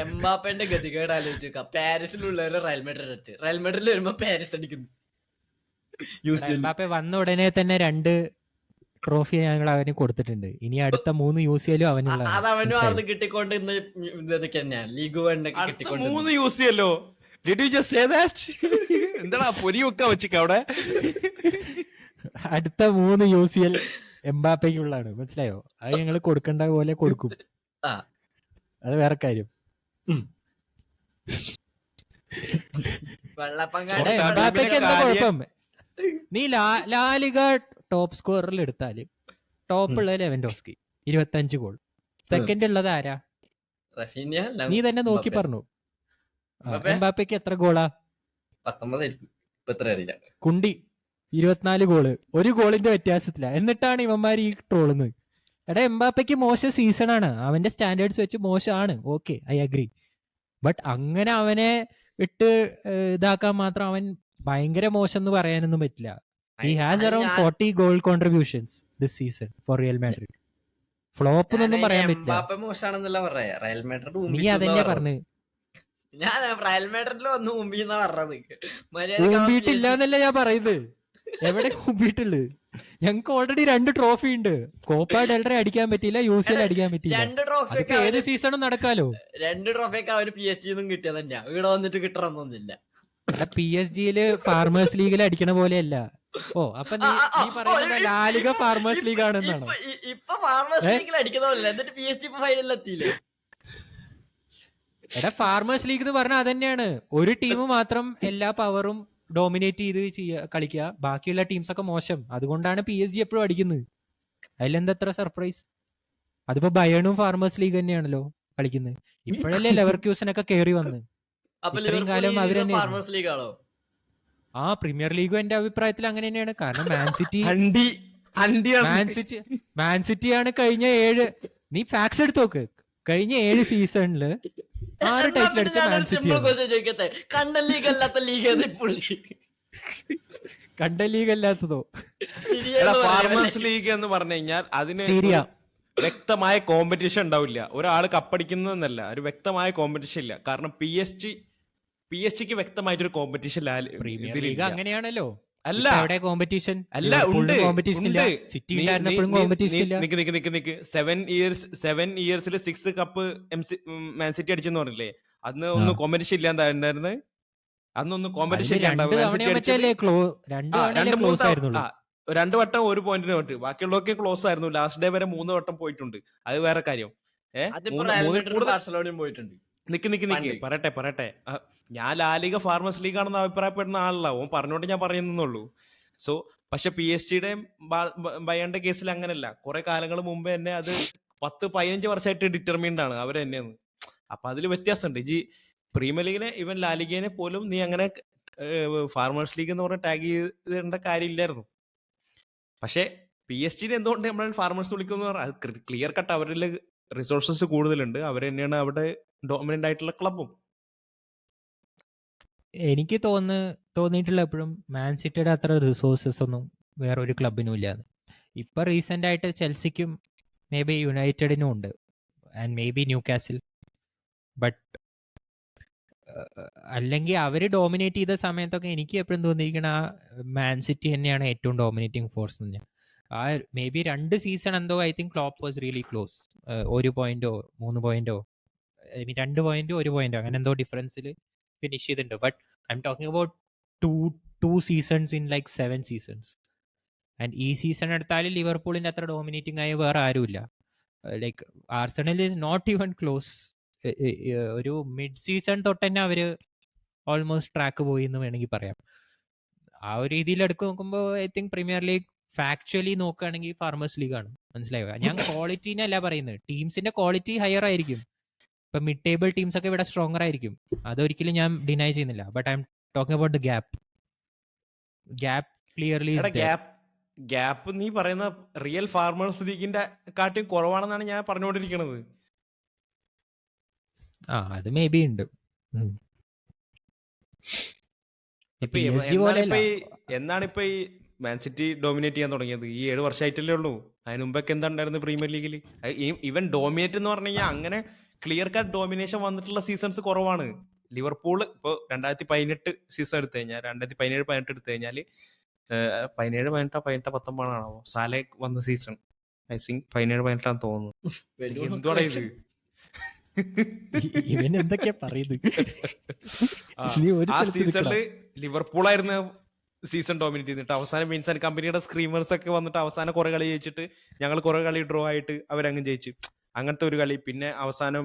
എംബാപ്പന്റെ ഗതികേട് ആലോചിച്ചു. പാരീസിലുള്ളവര് റയൽ മാഡ്രിഡ് അടിച്ച്, റയൽ മാഡ്രിഡിൽ വരുമ്പോ പാരീസ് അടിക്കുന്നു. എംബാപ്പെ വന്ന ഉടനെ തന്നെ 2 ട്രോഫി ഞങ്ങൾ അവന് കൊടുത്തിട്ടുണ്ട്. ഇനി അടുത്ത 3 UCL അവനുള്ള. അത് അവനും ആർന്ന് കിട്ടിക്കൊണ്ട് ഇന്ന് ഇതൊക്കെ തന്നെയാണ് league 1 കിട്ടിക്കൊണ്ട് 3 UCL. Did you just say that? എന്താടാ പൊരിയൊക്കെ വെച്ചിക്ക അവിടെ. അടുത്ത 3 UCL എംബാപ്പയ്ക്കുള്ളതാണ്, മനസ്സിലായോ? അത് ഞങ്ങൾ കൊടുക്കേണ്ട പോലെ കൊടുക്കും. അത് വേറെ കാര്യം. എംബാപ്പയ്ക്ക് എന്താ കുഴപ്പം? നീ ലാലിഗ ടോപ്പ് സ്കോറിൽ എടുത്താല് ടോപ്പ് ഉള്ളത് ലെവൻഡോസ്കി 25 ഗോൾ. സെക്കൻഡ് ഉള്ളത് ആരാ? നീ തന്നെ നോക്കി പറഞ്ഞു. എംബാപ്പയ്ക്ക് എത്ര ഗോളാ? 19 കുണ്ടി 24 ഗോള്, 1 ഗോളിന്റെ വ്യത്യാസത്തില. എന്നിട്ടാണ് ഇവന്മാർ ഈ ട്രോളുന്നത്. എടാ എംബാപ്പയ്ക്ക് മോശം സീസൺ ആണ്, അവന്റെ സ്റ്റാൻഡേർഡ്സ് വെച്ച് മോശമാണ്, ഓക്കെ ഐ അഗ്രി. ബട്ട് അങ്ങനെ അവനെ ഇട്ട് ഇതാക്കാൻ മാത്രം അവൻ ഭയങ്കര മോശം എന്ന് പറയാനൊന്നും പറ്റില്ല. He has around 40 goal contributions this season for Real Madrid. Flop എന്നൊന്നും പറയാൻ പറ്റില്ല. മോശമാണെന്നല്ല പറയാ, റയൽ മാഡ്രിഡ് നീ അതന്നെ പറഞ്ഞു. ഞാൻ റയൽ മാഡ്രിഡിൽ വന്ന് മുമ്പിന്നാ പറഞ്ഞത്. മുമ്പിട്ടില്ല എന്നല്ല ഞാൻ പറയുന്നത്. എവിടെ മുമ്പിട്ടുള്ളത്? ഞങ്ങക്ക് ഓൾറെഡി 2 ട്രോഫി ഉണ്ട്. കോപ്പ ഡെൽറെ അടിക്കാൻ പറ്റിയില്ല, UCL അടിക്കാൻ പറ്റില്ല. 2 ട്രോഫി ഏത് സീസണും നടക്കാലോ. 2 ട്രോഫിയൊക്കെ അവന് PSG കിട്ടിയത് തന്നെയാ, ഇവിടെ വന്നിട്ട് കിട്ടണമെന്നൊന്നുമില്ല. PSG ഫാർമേഴ്സ് ലീഗിൽ അടിക്കണ പോലെയല്ല. ഓ അപ്പൊ നീ പറയുന്നത് ലാലിഗ ഫാർമേഴ്സ് ലീഗ് ആണെന്നാണോ? ഇപ്പൊ ഫാർമേഴ്സ് ലീഗിൽ അടിക്കുന്ന പോലെ, എന്നിട്ട് PSG ഇപ്പൊ ഫൈനലിൽ എത്തിയില്ലേ? എടാ ഫാർമേഴ്സ് ലീഗ് എന്ന് പറഞ്ഞാൽ അതന്നെയാണ്, ഒരു ടീം മാത്രം എല്ലാ പവറും ഡോമിനേറ്റ് ചെയ്ത് കളിക്കുക, ബാക്കിയുള്ള ടീംസ് ഒക്കെ മോശം. അതുകൊണ്ടാണ് PSG എപ്പോഴും അടിക്കുന്നത്. അതിലെന്താ എത്ര സർപ്രൈസ്? അതിപ്പോ ബയേണും ഫാർമേഴ്സ് ലീഗ് തന്നെയാണല്ലോ കളിക്കുന്നത്. ഇപ്പോഴല്ലേ ലെവർക്യൂസനൊക്കെ കേറി വന്ന്. ഇത്രയും കാലം അവര് ഫാർമേഴ്സ് ലീഗ് ആണോ? ആ പ്രീമിയർ ലീഗും എന്റെ അഭിപ്രായത്തിൽ അങ്ങനെ തന്നെയാണ്. കാരണം മാൻ സിറ്റി ആണ് കഴിഞ്ഞ 7, നീ ഫാക്സ് എടുത്ത് നോക്ക്, കഴിഞ്ഞ 7 സീസണില് 6 ടൈറ്റിൽ അടിച്ച മാൻ സിറ്റി. കണ്ട ലീഗ് അല്ലാത്ത ലീഗ് കണ്ട ലീഗ് അല്ലാത്തതോ? ഫാർമേഴ്സ് ലീഗ് എന്ന് പറഞ്ഞു കഴിഞ്ഞാൽ അതിന് വ്യക്തമായ കോമ്പറ്റീഷൻ ഉണ്ടാവില്ല. ഒരാൾ കപ്പടിക്കുന്നതെന്നല്ല, ഒരു വ്യക്തമായ കോമ്പറ്റീഷൻ ഇല്ല. കാരണം PSG വ്യക്തമായിട്ടൊരു കോമ്പറ്റീഷൻ അങ്ങനെയാണല്ലോ. അല്ല കോമ്പറ്റീഷൻ അല്ല, ഉണ്ട്. 7 ഇയേഴ്സിൽ 6 കപ്പ് മാൻ സിറ്റി അടിച്ചെന്ന് പറഞ്ഞില്ലേ? അന്ന് ഒന്നും കോമ്പറ്റീഷൻ ഇല്ലാണ്ടായിരുന്നത്. അന്നൊന്നും കോമ്പറ്റീഷൻ ഇല്ലാണ്ടാവും. 2 വട്ടം 1 പോയിന്റിന് പോയിട്ട്, ബാക്കിയുള്ളതൊക്കെ ക്ലോസ് ആയിരുന്നു. ലാസ്റ്റ് ഡേ വരെ 3 വട്ടം പോയിട്ടുണ്ട്. അത് വേറെ കാര്യം. പോയിട്ടുണ്ട്. നിക്ക് പറയട്ടെ. ഞാൻ ലാലിഗ ഫാർമേഴ്സ് ലീഗ് ആണെന്ന് അഭിപ്രായപ്പെടുന്ന ആളല്ല, ഓൻ പറഞ്ഞോണ്ട് ഞാൻ പറയുന്നുള്ളൂ. സോ പക്ഷെ PSG-യുടെ ബയേണിന്റെ കേസിൽ അങ്ങനെയല്ല. കുറെ കാലങ്ങൾ മുമ്പേ തന്നെ അത് 10-15 വർഷമായിട്ട് ഡിറ്റർമിൻഡ് ആണ് അവർ തന്നെയാണ്. അപ്പൊ അതിൽ വ്യത്യാസമുണ്ട്. പ്രീമിയർ ലീഗിനെ ഈവൻ ലാലിഗേനെ പോലും നീ അങ്ങനെ ഫാർമേഴ്സ് ലീഗ് എന്ന് പറഞ്ഞ ടാഗ് ചെയ്തേണ്ട കാര്യമില്ലായിരുന്നു. പക്ഷെ PSG-നെ എന്തുകൊണ്ട് നമ്മൾ ഫാർമേഴ്സ് വിളിക്കുന്നു പറഞ്ഞാൽ അത് ക്ലിയർ കട്ട് അവരിൽ റിസോഴ്സസ് കൂടുതലുണ്ട്. അവർ തന്നെയാണ് അവിടെ ഡോമിനന്റ് ആയിട്ടുള്ള ക്ലബും. എനിക്ക് തോന്നിയിട്ടുള്ള എപ്പോഴും മാൻ സിറ്റിയുടെ അത്ര റിസോഴ്സസ് ഒന്നും വേറൊരു ക്ലബിനും ഇല്ലാന്ന്. ഇപ്പൊ റീസെന്റ് ആയിട്ട് ചെൽസിക്കും മേ ബി യുണൈറ്റഡിനും ഉണ്ട്, and may be new castle. But അല്ലെങ്കിൽ അവർ ഡോമിനേറ്റ് ചെയ്ത സമയത്തൊക്കെ എനിക്ക് എപ്പോഴും തോന്നിയിരിക്കണ ആ മാൻ സിറ്റി തന്നെയാണ് ഏറ്റവും ഡോമിനേറ്റിംഗ് ഫോഴ്സ് എന്ന്. ആ മേ ബി 2 സീസൺ എന്തോ I think Klopp was really close. 1 പോയിന്റോ 3 പോയിന്റോ 2 പോയിന്റോ 1 പോയിന്റോ അങ്ങനെ എന്തോ ഡിഫറൻസിൽ ഫിനിഷ് ചെയ്തിട്ടുണ്ട്. But I'm talking about two seasons in like 7 seasons. And ഈ സീസൺ എടുത്താൽ ലിവർപൂളിന്റെ അത്ര ഡോമിനേറ്റിംഗ് ആയ വേറെ ആരുമില്ല. Like Arsenal is not even close. ഒരു മിഡ് സീസൺ തൊട്ട് തന്നെ അവര് ഓൾമോസ്റ്റ് ട്രാക്ക് പോയി എന്ന് വേണമെങ്കിൽ പറയാം. ആ ഒരു രീതിയിൽ എടുക്ക് നോക്കുമ്പോൾ I think premier league factually നോക്കുകയാണെങ്കിൽ ഫാർമേഴ്സ് ലീഗാണ്. മനസ്സിലായോ? ഞാൻ ക്വാളിറ്റീനെ അല്ല പറയുന്നത്, ടീംസിന്റെ ക്വാളിറ്റി ഹയർ ആയിരിക്കും. ഇപ്പൊ മിഡ് ടേബിൾ ടീംസ് ഒക്കെ ഇവിടെ സ്ട്രോങ്ങർ ആയിരിക്കും, അതൊരിക്കലും ഞാൻ ഡിനൈ ചെയ്യുന്നില്ല. But I'm talking about the gap clearly gap നീ പറയുന്ന റിയൽ ഫാർമേഴ്സ് ലീഗിന്റെ കാട്ടിയും കുറവാണെന്നാണ് ഞാൻ പറഞ്ഞുകൊണ്ടിരിക്കുന്നത്. അത് മേ ബി ഉണ്ട്. എന്നാണ് ഇപ്പൊ ഈ മാൻ സിറ്റി ഡോമിനേറ്റ് ചെയ്യാൻ തുടങ്ങിയത്? ഈ 7 വർഷമായിട്ടല്ലേ ഉള്ളൂ. അതിന് മുമ്പൊക്കെ എന്താ ഉണ്ടായിരുന്നു പ്രീമിയർ ലീഗിൽ? ഈവൻ ഡോമിനേറ്റ് എന്ന് പറഞ്ഞു കഴിഞ്ഞാൽ അങ്ങനെ ക്ലിയർ കട്ട് ഡോമിനേഷൻ വന്നിട്ടുള്ള സീസൺസ് കുറവാണ്. ലിവർപൂൾ ഇപ്പോൾ 2018 സീസൺ എടുത്തു കഴിഞ്ഞാൽ 2017-18 എടുത്തു കഴിഞ്ഞാൽ 17-18-19 ആണോ സാലെ വന്ന സീസൺ? ഐ തിങ്ക് 17-18 തോന്നുന്നു. എന്തുവാണ് ഇത്? ഇവൻ എന്തൊക്കെയാ പറയുന്നത്? ആ സീസണില് ലിവർപൂളായിരുന്നു സീസൺ ഡോമിനേറ്റ് ചെയ്തിട്ട് അവസാനം വിൻസെന്റ് കമ്പനിയുടെ സ്ക്രീമേഴ്സ് ഒക്കെ വന്നിട്ട് അവസാനം കുറെ കളി ജയിച്ചിട്ട് ഞങ്ങൾ കുറെ കളി ഡ്രോ ആയിട്ട് അവരങ്ങ് ജയിച്ചു. അങ്ങനത്തെ ഒരു കളി. പിന്നെ അവസാനം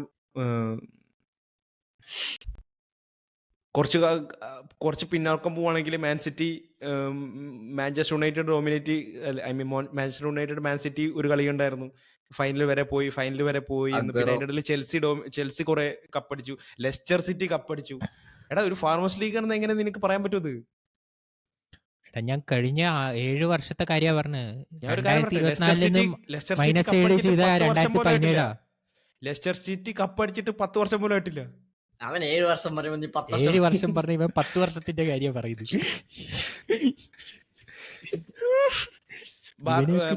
കുറച്ച് പിന്നാക്കം പോവാണെങ്കിൽ Man City Manchester United dominate, I mean Manchester United Man City ഒരു കളി ഉണ്ടായിരുന്നു, ഫൈനൽ വരെ പോയി. പിന്നെ അതിന്റെ ഇടയിൽ ചെൽസി കുറെ കപ്പടിച്ചു, ലെസ്റ്റർ സിറ്റി കപ്പടിച്ചു. എടാ ഒരു ഫാർമേഴ്സ് ലീഗ് ആണെന്ന് എങ്ങനെ നിനക്ക് പറയാൻ പറ്റുമത്? ഞാൻ കഴിഞ്ഞ 7 വർഷത്തെ കാര്യമാണ് പറഞ്ഞത്. ലെസ്റ്റർ സിറ്റി കപ്പടിച്ചിട്ട് 10 വർഷം പോലും ആയിട്ടില്ല. അവൻ 7 വർഷം പറയുമ്പോൾ 7 വർഷം പറഞ്ഞ ഇവൻ 10 വർഷത്തിന്റെ കാര്യം പറയുന്നത്.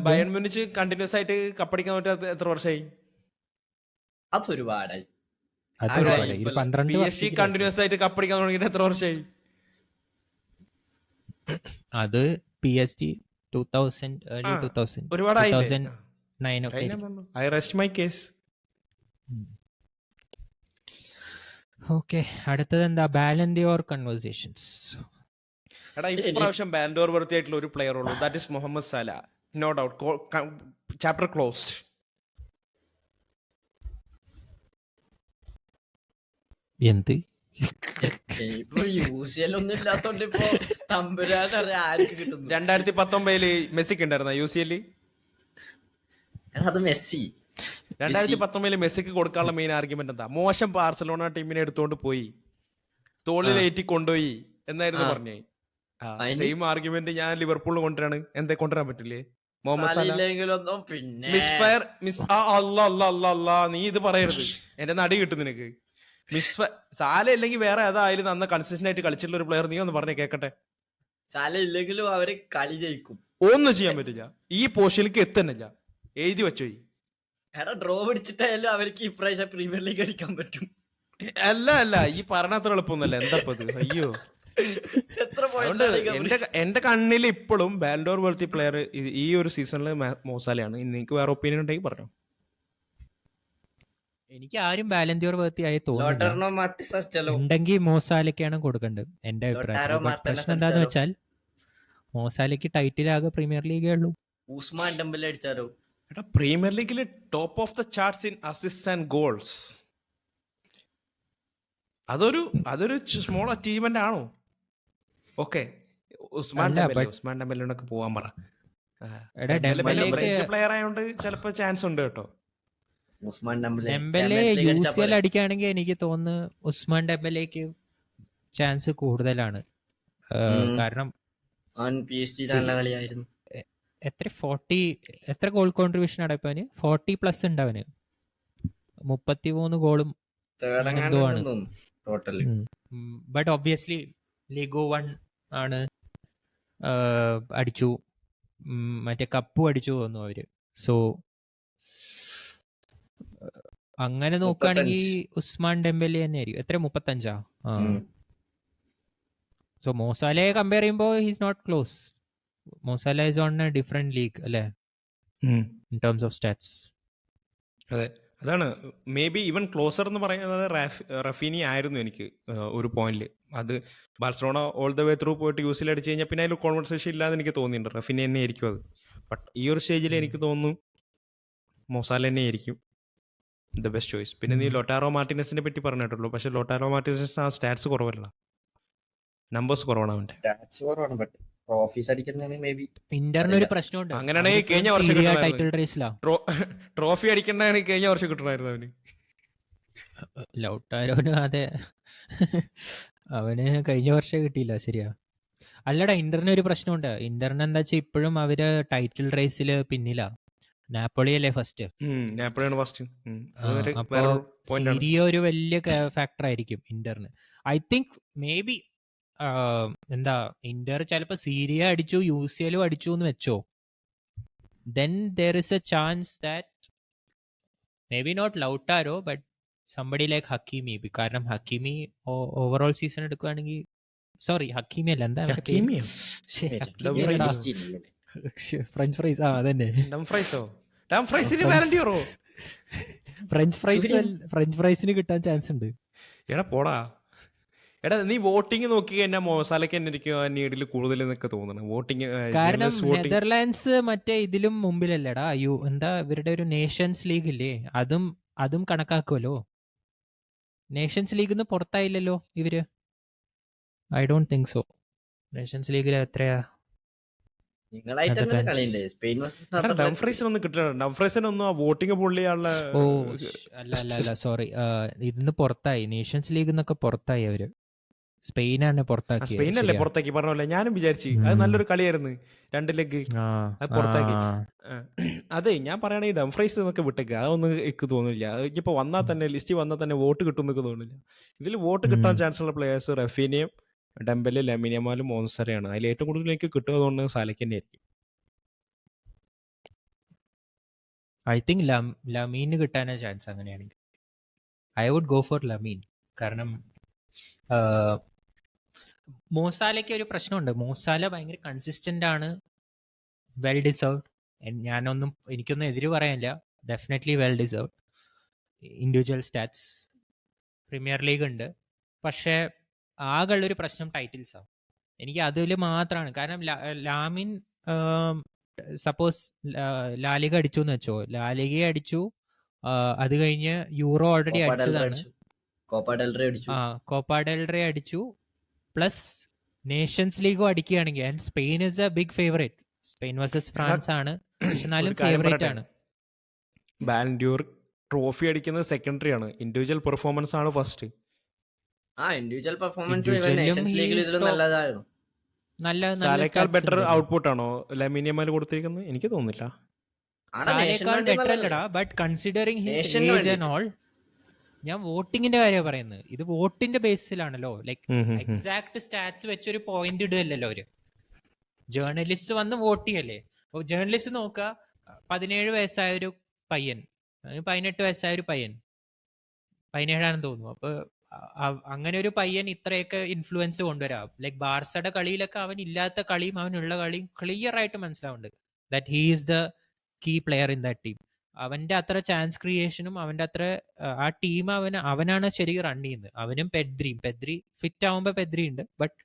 ബയൺ മ്യൂണിച്ച് കണ്ടിന്യൂസ് ആയിട്ട് കപ്പടിക്കാൻ പറ്റാത്ത എത്ര വർഷമായി? അതൊരുപാടായി. PSG കണ്ടിന്യൂസ് ആയിട്ട് കപ്പടിക്കാൻ തുടങ്ങിയിട്ട് എത്ര വർഷമായി? അത് PSG 2000 ഒരുപാടായി. 2009 ഒക്കെ. I rest my case. Okay, അടുത്തത് എന്താ? Ballon d'Or conversations. എടാ ഇപ്രാവശ്യം ബാലൻഡിയോർ വർത്തിയായിട്ടുള്ള ഒരു പ്ലെയർ ഉള്ളൂ, that is Mohamed Salah. No doubt, chapter closed. എന്ത് ഇപ്പൊ UCL ഒന്നും ഇല്ലാത്തോണ്ട് ഇപ്പൊ തമ്പുരാൻ ആർക്ക് കിട്ടുന്നു? 2019 മെസ്സിക്ക് ഉണ്ടായിരുന്ന UCL? അത് മെസ്സി 2019 മെസ്സിക്ക് കൊടുക്കാനുള്ള മെയിൻ ആർഗ്യുമെന്റ് എന്താ? മോശം ബാർസലോണ ടീമിനെ എടുത്തോണ്ട് പോയി, തോളിലേറ്റി കൊണ്ടുപോയി എന്നായിരുന്നു പറഞ്ഞേ. സെയിം ആർഗ്യുമെന്റ് ഞാൻ ലിവർപൂളിൽ കൊണ്ടുവരാണ്. എന്താ കൊണ്ടുവരാൻ പറ്റില്ലേ? മുഹമ്മദ് സാല നീ ഇത് പറയരുത്, എന്റെ നടി കിട്ടും നിനക്ക്. സാല ഇല്ലെങ്കിൽ വേറെ ഏതായാലും നന്ന കൺസിസ്റ്റന്റ് ആയിട്ട് കളിച്ചിട്ടുള്ള ഒരു പ്ലെയർ നീ ഒന്ന് പറഞ്ഞേ കേക്കട്ടെ. സാല ഇല്ലെങ്കിലും അവര് കളി ജയിക്കും. ഒന്നും ചെയ്യാൻ പറ്റില്ല, ഈ പോസ്റ്റിലേക്ക് എത്തുന്നില്ല, എഴുതി വെച്ചോ. എടാ ഡ്രോ പിടിച്ചിട്ടായാലും അവർക്ക് ഇപ്രാവശ്യം പ്രീമിയർ ലീഗ് അടിക്കാൻ പറ്റും. അല്ല ഈ പറഞ്ഞ അത്ര എളുപ്പമൊന്നുമല്ല. എന്താ അയ്യോ, എന്റെ കണ്ണിൽ ഇപ്പോഴും ബാലൻഡിയോർ പോലത്തെ പ്ലെയർ ഈ ഒരു സീസണില് മോസാലയാണ്. നിനക്ക് വേറെ ഒപ്പീനിയൻ ഉണ്ടെങ്കിൽ പറഞ്ഞു. എനിക്ക് ആരും ബാലൻഡിയോർ ആയി തോന്നുന്നു. ഉണ്ടെങ്കിൽ മോസാലയ്ക്കാണ് കൊടുക്കേണ്ടത് എന്റെ അഭിപ്രായം. പ്രശ്നം എന്താന്ന് വെച്ചാൽ മോസാലയ്ക്ക് ടൈറ്റിൽ ആകെ പ്രീമിയർ ലീഗേ ഉള്ളൂ. ഉസ്മാൻ ഡെമ്പലെ അടിച്ചാലോ? എടാ പ്രീമിയർ ലീഗിൽ top of the charts in assist and goals. അതൊരു സ്മോൾ അച്ചീവ്മെന്റ് ആണോ? ഓക്കെ, ഉസ്മാൻ ഡെമ്പലിനൊക്കെ പോവാൻ പറ. പ്ലെയർ ആയതുകൊണ്ട് ചിലപ്പോ ചാൻസ് ഉണ്ട് കേട്ടോ. ഡെമ്പലെ UCL അടിക്കുകയാണെങ്കിൽ എനിക്ക് തോന്നുന്നു ഉസ്മാൻ ഡെമ്പലേക്ക് ചാൻസ് കൂടുതലാണ്. കാരണം എത്ര ഗോൾ കോൺട്രിബ്യൂഷൻ അടപ്പാന് 40+ ഉണ്ട് അവന്. 33 ഗോളും ബട്ട് ഒബ്വിയസ്ലി ലീഗോ 1 ആണ് അടിച്ചു. മറ്റേ കപ്പും അടിച്ചു തോന്നുന്നു അവര്. സോ അങ്ങനെ നോക്കുകയാണെങ്കിൽ 35. ഉസ്മാൻ ഡെമ്പലെ തന്നെ ആയിരിക്കും. എത്ര 35? സോ മോസാലയെ കമ്പയർ ചെയ്യുമ്പോൾ he's not close. Musiala is on a different league അല്ലേ ഇൻ ടേംസ് ഓഫ് സ്റ്റാറ്റ്സ്. അതെ, അതാണ് മേ ബി ഈവൻ ക്ലോസർ എന്ന് പറയുന്നത് റഫീനി ആയിരുന്നു എനിക്ക് ഒരു പോയിന്റിൽ. അത് Barcelona all the way through പോയിട്ട് യൂസിൽ അടിച്ചു കഴിഞ്ഞാൽ പിന്നെ അതിൽ കോൺവെർസേഷൻ ഇല്ലാതെ എനിക്ക് തോന്നിയിട്ടുണ്ട്. റഫീനി തന്നെ ആയിരിക്കും അത്. ബട്ട് ഈ ഒരു സ്റ്റേജിൽ എനിക്ക് തോന്നുന്നു മൊസാല തന്നെ ആയിരിക്കും ദ ബെസ്റ്റ് ചോയ്സ്. പിന്നെ നീ ലോട്ടാറോ മാർട്ടിനസിനെ പറ്റി പറഞ്ഞിട്ടുള്ളൂ. പക്ഷെ ലോട്ടാറോ മാർട്ടിനസിന് ആ സ്റ്റാറ്റ്സ് കുറവല്ല, നമ്പേഴ്സ് കുറവാണ് അവന്റെ. ട്രോഫീസ് അടിക്കുന്നതാണ് മേ ബി. ഇന്ററിന് ഒരു പ്രശ്നമുണ്ട്. അങ്ങനെയാണെങ്കിൽ കഴിഞ്ഞ വർഷം ടൈറ്റിൽ റേസിലാ ട്രോഫി അടിക്കണ്ടാണെങ്കിൽ കഴിഞ്ഞ വർഷം കിട്ടണമായിരുന്നു അവന്. ലൗട്ടാരോന് അതെ, അവന് കഴിഞ്ഞ വർഷം കിട്ടിയില്ല. ശരിയാ. അല്ലടാ, ഇന്ററിന് ഒരു പ്രശ്നമുണ്ട്. ഇന്ററിന് എന്താ വെച്ചാൽ ഇപ്പോഴും അവര് ടൈറ്റിൽ റേസിൽ പിന്നിലാ. നാപ്പോളി അല്ലേ ഫസ്റ്റ്. നാപ്പോളിയാണ് ഫസ്റ്റ്. അപ്പോ സീരിയ ഒരു വലിയ ഫാക്ടർ ആയിരിക്കും ഇന്ററിന്. ഐ തിങ്ക് മേ ബി എന്താ ഇന്റർ ചിലപ്പോ സീരിയ അടിച്ചു UCL അടിച്ചു എന്ന് വെച്ചോ, then there is a chance that maybe not Lautaro but somebody like Hakimi. കാരണം ഹക്കീമി ഓവറോൾ സീസൺ എടുക്കുകയാണെങ്കിൽ, സോറി ഹക്കീമി അല്ല, എന്താ ഫ്രഞ്ച് ഫ്രൈസ്, അതന്നെ ഫ്രഞ്ച് ഫ്രൈസിന് കിട്ടാൻ ചാൻസ് ഉണ്ട്. എടാ പോടാ, എടാ നീ വോട്ടിംഗ് നോക്കി കഴിഞ്ഞാൽ മോസാലയ്ക്ക് തന്നെ ഇരിക്കും ആ നീഡിൽ കൂടുതൽ എന്നൊക്കെ തോന്നുന്നു വോട്ടിംഗ്. കാരണം നെതർലാൻഡ്സ് മറ്റേ ഇതിലും മുമ്പിലല്ലേടാ. എന്താ ഇവരുടെ ഒരു നേഷൻസ് ലീഗ് ഇല്ലേ, അതും കണക്കാക്കുമല്ലോ. നേഷൻസ് ലീഗിൽ നിന്ന് പുറത്തായില്ലല്ലോ ഇവര്. I don't think so. Nations ലീഗിൽ എത്രയാ? ഡംഫ്രീസിനൊന്നും കിട്ടില്ല. ഡംഫ്രീസിനൊന്നും ആ വോട്ടിംഗ് പുള്ളിയാളുടെ അല്ല സോറി, ഇതിന്ന് പുറത്തായി. നേഷൻസ് ലീഗിൽ നിന്നൊക്കെ പുറത്തായി അവര്. സ്പെയിനാണ് പുറത്താക്കി. സ്പെയിനല്ലേ പുറത്താക്കി, പറഞ്ഞല്ലേ. ഞാനും വിചാരിച്ചു അത് നല്ലൊരു കളിയായിരുന്നു, 2 ലെഗ് അത് പുറത്താക്കി. അതെ, ഞാൻ പറയണ ഈ ഡംഫ്രൈസ് എന്നൊക്കെ വിട്ടേക്ക്, അതൊന്നും എനിക്ക് തോന്നില്ല. ഇപ്പൊ വന്നാൽ തന്നെ ലിസ്റ്റ് വന്നാൽ തന്നെ വോട്ട് കിട്ടും എന്നൊക്കെ തോന്നില്ല. ഇതിൽ വോട്ട് കിട്ടാൻ ചാൻസ് ഉള്ള പ്ലേയേഴ്സ് റഫീനിയും ഡെമ്പലെ, ലാമിൻ യമാലും മോൻസറയാണ്. അതിൽ ഏറ്റവും കൂടുതൽ എനിക്ക് കിട്ടുന്നതുകൊണ്ട് സാലയ്ക്ക് തന്നെ ആയിരിക്കും. ഐ തിങ്ക് ലമീന് കിട്ടാനാ ചാൻസ്. അങ്ങനെയാണെങ്കിൽ I would go for Lamine. കാരണം മോസാലയ്ക്ക് ഒരു പ്രശ്നമുണ്ട്. മോസാല ഭയങ്കര കൺസിസ്റ്റന്റ് ആണ്, വെൽ ഡിസേർവ്ഡ്. എനിക്കൊന്നും എതിര് പറയാനില്ല. Definitely well deserved. Individual stats premier league ഉണ്ട്. പക്ഷേ ആകെയുള്ളൊരു പ്രശ്നം ടൈറ്റിൽസാണ്. എനിക്ക് അതിൽ മാത്രമാണ്. കാരണം ലാമിൻ സപ്പോസ് ലാലിഗ അടിച്ചു എന്ന് വെച്ചോ, ലാലിഗ അടിച്ചു, അത് കഴിഞ്ഞ് യൂറോ ഓൾറെഡി അടിച്ചതാണ്, കോപ്പ ഡെൽ റേ അടിച്ചു, പ്ലസ് നേഷൻസ് ലീഗും അടിക്കുകയാണെങ്കിൽ, and Spain is a big favourite. Spain versus France ആണ്, പക്ഷെ എന്നാലും ഫേവറേറ്റ് ആണ്. ബാലൻഡ്യൂർ ട്രോഫി അടിക്കുന്നത് സെക്കൻഡറി ആണ്, ഇൻഡിവിജ്വൽ പെർഫോമൻസ് ആണ് ഫസ്റ്റ്. ഇൻഡിവിജ്വൽ പെർഫോമൻസ് നേഷൻസ് ലീഗിൽ ഇതിലും നല്ലതായിരുന്നു. സാലയേക്കാൾ ബെറ്റർ ഔട്ട്പുട്ട് ആണോ ലാമിൻ യമാൽ കൊടുത്തിരിക്കുന്നത്? എനിക്ക് തോന്നുന്നില്ല. സാലയേക്കാൾ ബെറ്റർ അല്ലടാ, but considering his age and all. ഞാൻ വോട്ടിങ്ങിന്റെ കാര്യമാണ് പറയുന്നത്. ഇത് വോട്ടിന്റെ ബേസിലാണല്ലോ. ലൈക്ക് എക്സാക്ട് സ്റ്റാറ്റ്സ് വെച്ചൊരു പോയിന്റ് ഇടുകയല്ലോ അവര്. ജേർണലിസ്റ്റ് വന്ന് വോട്ട് ചെയ്യല്ലേ. അപ്പൊ ജേർണലിസ്റ്റ് നോക്കുക, 17 വയസ്സായ ഒരു പയ്യൻ, 18 വയസ്സായ ഒരു പയ്യൻ, 17 തോന്നുന്നു. അപ്പൊ അങ്ങനെ ഒരു പയ്യൻ ഇത്രയൊക്കെ ഇൻഫ്ലുവൻസ് കൊണ്ടുവരാം. ലൈക്ക് ബാർസയുടെ കളിയിലൊക്കെ അവൻ ഇല്ലാത്ത കളിയും അവനുള്ള കളിയും ക്ലിയർ ആയിട്ട് മനസ്സിലാവുന്നുണ്ട്. That he is the key player in that team. അവന്റെ അത്ര ചാൻസ് ക്രിയേഷനും അവന്റെ അത്ര ആ ടീം അവനാണ് ശരിക്കും റൺ ചെയ്യുന്നത്. അവനും പെദ്രി ഫിറ്റ് ആവുമ്പോ പെദ്രി ഉണ്ട്, but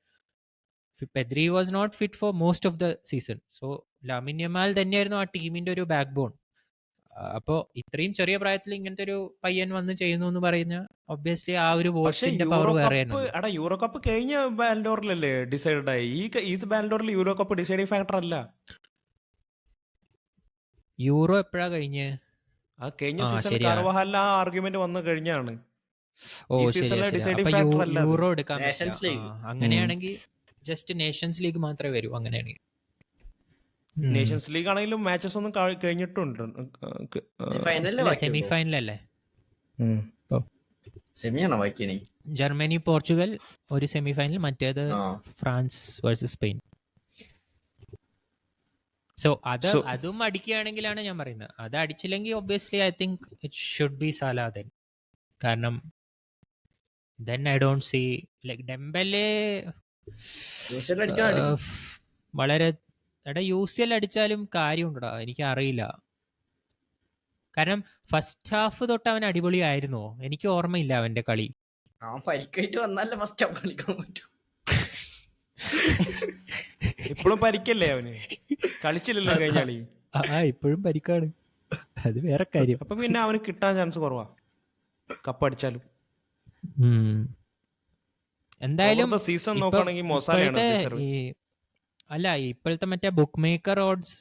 Pedri was not fit for most of the season. So Lamine Yamal തന്നെയായിരുന്നു ആ ടീമിന്റെ ഒരു ബാക്ക് ബോൺ. അപ്പോ ഇത്രയും ചെറിയ പ്രായത്തിൽ ഇങ്ങനത്തെ ഒരു പയ്യൻ വന്ന് ചെയ്യുന്നു എന്ന് പറയുന്ന ഒബ്വിയസ്ലി ആ ഒരു വോട്ടിന്റെ പവർ വേറെയാണ്. യൂറോ കപ്പ് കഴിഞ്ഞ ബാലൻഡോറിലല്ലേ ഡിസൈഡ് ആയി. ഈ ബാലൻഡോറിൽ യൂറോ കപ്പ് ഡിസൈഡിങ് ഫാക്ടർ അല്ല. യൂറോ എപ്പോഴാ കഴിഞ്ഞ്? കഴിഞ്ഞ സീസൺ കാർവഹാലിന് ആ ആർഗ്യുമെന്റ് വന്നു കഴിഞ്ഞാണ്. യൂറോ എടുക്കാൻ അങ്ങനെയാണെങ്കിൽ ജസ്റ്റ് നേഷൻസ് ലീഗ് മാത്രമേ വരൂ. അങ്ങനെയാണെങ്കിൽ നേഷൻസ് ലീഗ് ആണെങ്കിലും മാച്ചസ് ഒന്നും കഴിഞ്ഞിട്ടുണ്ട്. സെമി ഫൈനൽ അല്ലേ? സെമിയാണോ ബാക്കി? ജർമ്മനി പോർച്ചുഗൽ ഒരു സെമി ഫൈനൽ, മറ്റേത് ആ France versus Spain. So So, അതും അടിക്കുകയാണെങ്കിലാണ് ഞാൻ പറയുന്നത്. അത് അടിച്ചില്ലെങ്കിൽ obviously I think it should be Salah then. കാരണം then I don't see like Dembele usual അടിക്കാൻ അടിക്കും. വളരെ എടാ UCL അടിച്ചാലും കാര്യമുണ്ടടാ, എനിക്ക് അറിയില്ല. കാരണം ഫസ്റ്റ് ഹാഫ് തൊട്ട് അവൻ അടിപൊളിയായിരുന്നോ? എനിക്ക് ഓർമ്മയില്ല അവന്റെ കളി. അവൻ പരിക്കായിട്ട് വന്നാലേ ഫസ്റ്റ് ഹാഫ് കളിക്കാൻ പറ്റും. ഇപ്പോഴും പരിക്കല്ലേ അവന്, കളിച്ചില്ലല്ലോ കഴിഞ്ഞ കളി. ഇപ്പോഴും പരിക്കാണ്, അത് വേറെ കാര്യം. അപ്പൊ പിന്നെ അവന് കിട്ടാൻ ചാൻസ് കുറവാ കപ്പ് അടിച്ചാലും. എന്തായാലും സീസൺ നോക്കുകയാണെങ്കിൽ മൊസാലയാണ് deserve. അല്ല ഇപ്പോഴത്തെ മറ്റേ ബുക്ക് മേക്കർ ഓഡ്സ്,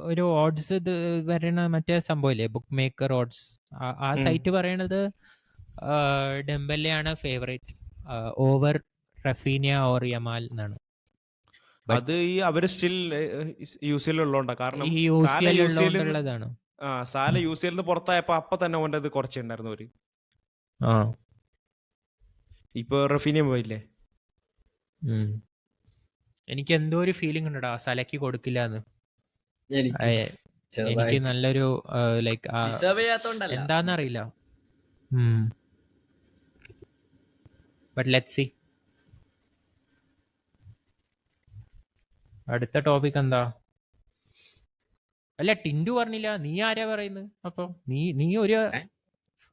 ഒരു ഓഡ്സ് ഇത് വരണ മറ്റേ സംഭവമില്ലേ, ബുക്ക് മേക്കർ ഓഡ്സ്, ആ സൈറ്റ് പറയണത് ഡെംബലെയാണ് favourite over Raphinha or Yamal എന്നാണ്. അത് ഈ അവര് സ്റ്റിൽ UCL ഉള്ളതുകൊണ്ടാ. കാരണം ഈ UCL ഉള്ളതാണ്. സാല UCL പുറത്തായപ്പോ അപ്പൊ തന്നെ ഓൻ്റെ അത് കുറച്ചുണ്ടായിരുന്നു അവര്. ഇപ്പൊ റഫീനിയ പോയില്ലേ. എനിക്ക് എന്തോ ഒരു ഫീലിംഗ് ഉണ്ടടാ സലക്ക് കൊടുക്കില്ല എന്ന്. എനിക്ക് എനിക്ക് നല്ലൊരു ലൈക്ക് ഡിസേർവ് ചെയ്യാത്തോണ്ടല്ല. എന്താന്നറിയില്ല. But let's see. അടുത്ത ടോപ്പിക് എന്താ? അല്ല ടിൻഡു പറഞ്ഞില്ല, നീ ആരാ പറയുന്നത്? അപ്പൊ നീ ഒരു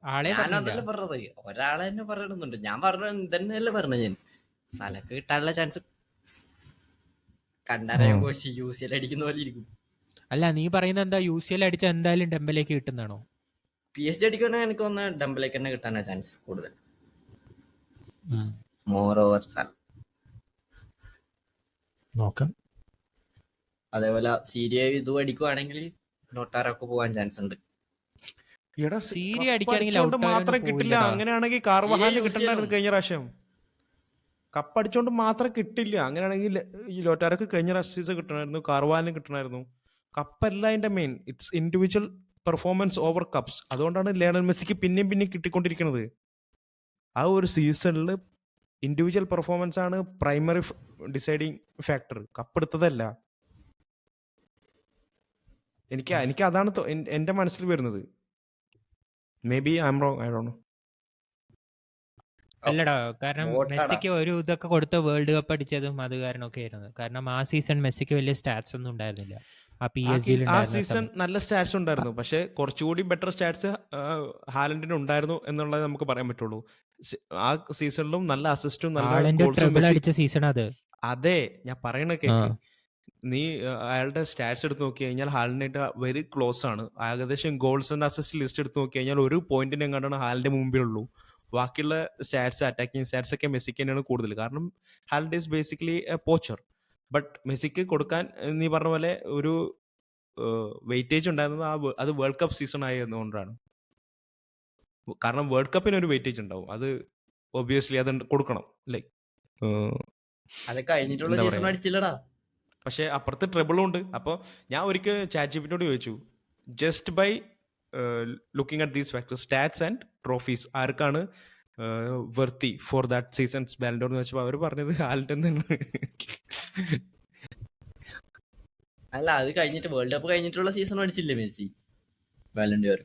ആളെ ഞാനതല്ല പറഞ്ഞത്, ഒരാളെ തന്നെ പറയണമെന്നുണ്ട്. ഞാൻ പറഞ്ഞ ഇതന്നെയല്ലേ പറഞ്ഞ, ഞാൻ സ്ഥലക്ക് കിട്ടാനുള്ള ചാൻസ് കണ്ടറിയാൻ കോശി UCL അടിക്കുന്ന പോലെ ഇരിക്കും. അല്ല നീ പറയുന്നത് എന്താ, UCL അടിച്ച എന്തായാലും ഡെംബലേക്ക് കിട്ടുന്നതാണോ? PSG അടിക്കുകയാണെങ്കിൽ എനിക്ക് തോന്നുന്ന ഡെംബലേക്ക് തന്നെ കിട്ടാനാ ചാൻസ് കൂടുതൽ. മോർ ഓവർ സ്ഥലം നോക്കാം. അതേപോലെ സീരിയ ഇതും അടിക്കുവാണെങ്കിൽ നോട്ടാറൊക്കെ പോവാൻ ചാൻസ് ഉണ്ട്. സീരിയ അടിക്കുകയാണെങ്കിൽ മാത്രം കിട്ടില്ല. അങ്ങനെയാണെങ്കിൽ കാർവഹാലിന് കിട്ടണ്ടായിരുന്നു കഴിഞ്ഞ പ്രാവശ്യം. കപ്പ് അടിച്ചോണ്ട് മാത്രം കിട്ടില്ല. അങ്ങനെയാണെങ്കിൽ ഈ ലോട്ടാരക്ക് കഴിഞ്ഞ സീസൺ കിട്ടണമായിരുന്നു, കാർവാലിന് കിട്ടണമായിരുന്നു. കപ്പല്ല അതിന്റെ main, it's individual performance over cups. അതുകൊണ്ടാണ് ലയണൽ മെസ്സിക്ക് പിന്നെയും കിട്ടിക്കൊണ്ടിരിക്കുന്നത്. ആ ഒരു സീസണിൽ ഇൻഡിവിജ്വൽ പെർഫോമൻസ് ആണ് പ്രൈമറി ഡിസൈഡിങ് ഫാക്ടർ, കപ്പെടുത്തതല്ല. എനിക്ക് അതാണ് എന്റെ മനസ്സിൽ വരുന്നത്. Maybe I am wrong, I don't know. അല്ലടാ, കാരണം മെസ്സിക്ക് ഒരു ഇതൊക്കെ കൊടുത്ത വേൾഡ് കപ്പ് അടിച്ചതും അത് കാരണമൊക്കെ ആയിരുന്നു. കാരണം ആ സീസൺ മെസ്സിക്ക് വലിയ സ്റ്റാറ്റ്സ് ഒന്നും ഉണ്ടായിരുന്നില്ല. ആ സീസൺ നല്ല സ്റ്റാറ്റ്സ് ഉണ്ടായിരുന്നു, പക്ഷെ കുറച്ചുകൂടി ബെറ്റർ സ്റ്റാറ്റ്സ് ഹാലൻഡിന് ഉണ്ടായിരുന്നു എന്നുള്ളത് നമുക്ക് പറയാൻ പറ്റുള്ളൂ. ആ സീസണിലും നല്ല അസിസ്റ്റും നല്ല അടിച്ച സീസൺ അത്. അതെ ഞാൻ പറയണ കേക്ക്. നീ അയാളുടെ സ്റ്റാറ്റ്സ് എടുത്ത് നോക്കി കഴിഞ്ഞാൽ ഹാലൻഡിനായിട്ട് വെരി ക്ലോസ് ആണ്. ഏകദേശം ഗോൾസ് ആൻഡ് അസിസ്റ്റ് ലിസ്റ്റ് എടുത്ത് നോക്കി കഴിഞ്ഞാൽ ഒരു പോയിന്റിന് എങ്ങാണ്ടാണ് ഹാലൻഡിന്റെ മുമ്പിലുള്ളൂ. ബാക്കിയുള്ള സ്റ്റാറ്റ്സ്, അറ്റാക്കിംഗ് സ്റ്റാറ്റ്സ് ഒക്കെ മെസ്സിക്ക് തന്നെയാണ് കൂടുതൽ. കാരണം Haaland is basically A poacher. But മെസ്സിക്ക് കൊടുക്കാൻ നീ പറഞ്ഞ പോലെ ഒരു വെയിറ്റേജ് ഉണ്ടായിരുന്നത് അത് വേൾഡ് കപ്പ് സീസൺ ആയതുകൊണ്ടാണ്. കാരണം വേൾഡ് കപ്പിന് ഒരു വെയിറ്റേജ് ഉണ്ടാവും, അത് ഒബിയസ്ലി അത് കൊടുക്കണം. ലൈക്ക് അത് കഴിഞ്ഞിട്ടുള്ള സീസൺ അടിച്ചില്ലടാ. പക്ഷെ അപ്പുറത്ത് ട്രിബിളും ഉണ്ട്. അപ്പോൾ ഞാൻ ഒരിക്കൽ ചാറ്റ്ജിപിറ്റിയോട് ചോദിച്ചു, just by looking at these factors, stats and trophies, ആർക്കാണ് worthy for that seasons Ballon d'Or എന്ന് വെച്ചപ്പോൾ അവർ പറഞ്ഞത് ഹാലൻഡ് തന്നെ. അല്ല അത് കഴിഞ്ഞിട്ട് വേൾഡ് കപ്പ് കഴിഞ്ഞിട്ടുള്ള സീസൺ അടിച്ചില്ലേ മെസ്സി ബാലൻഡോർ?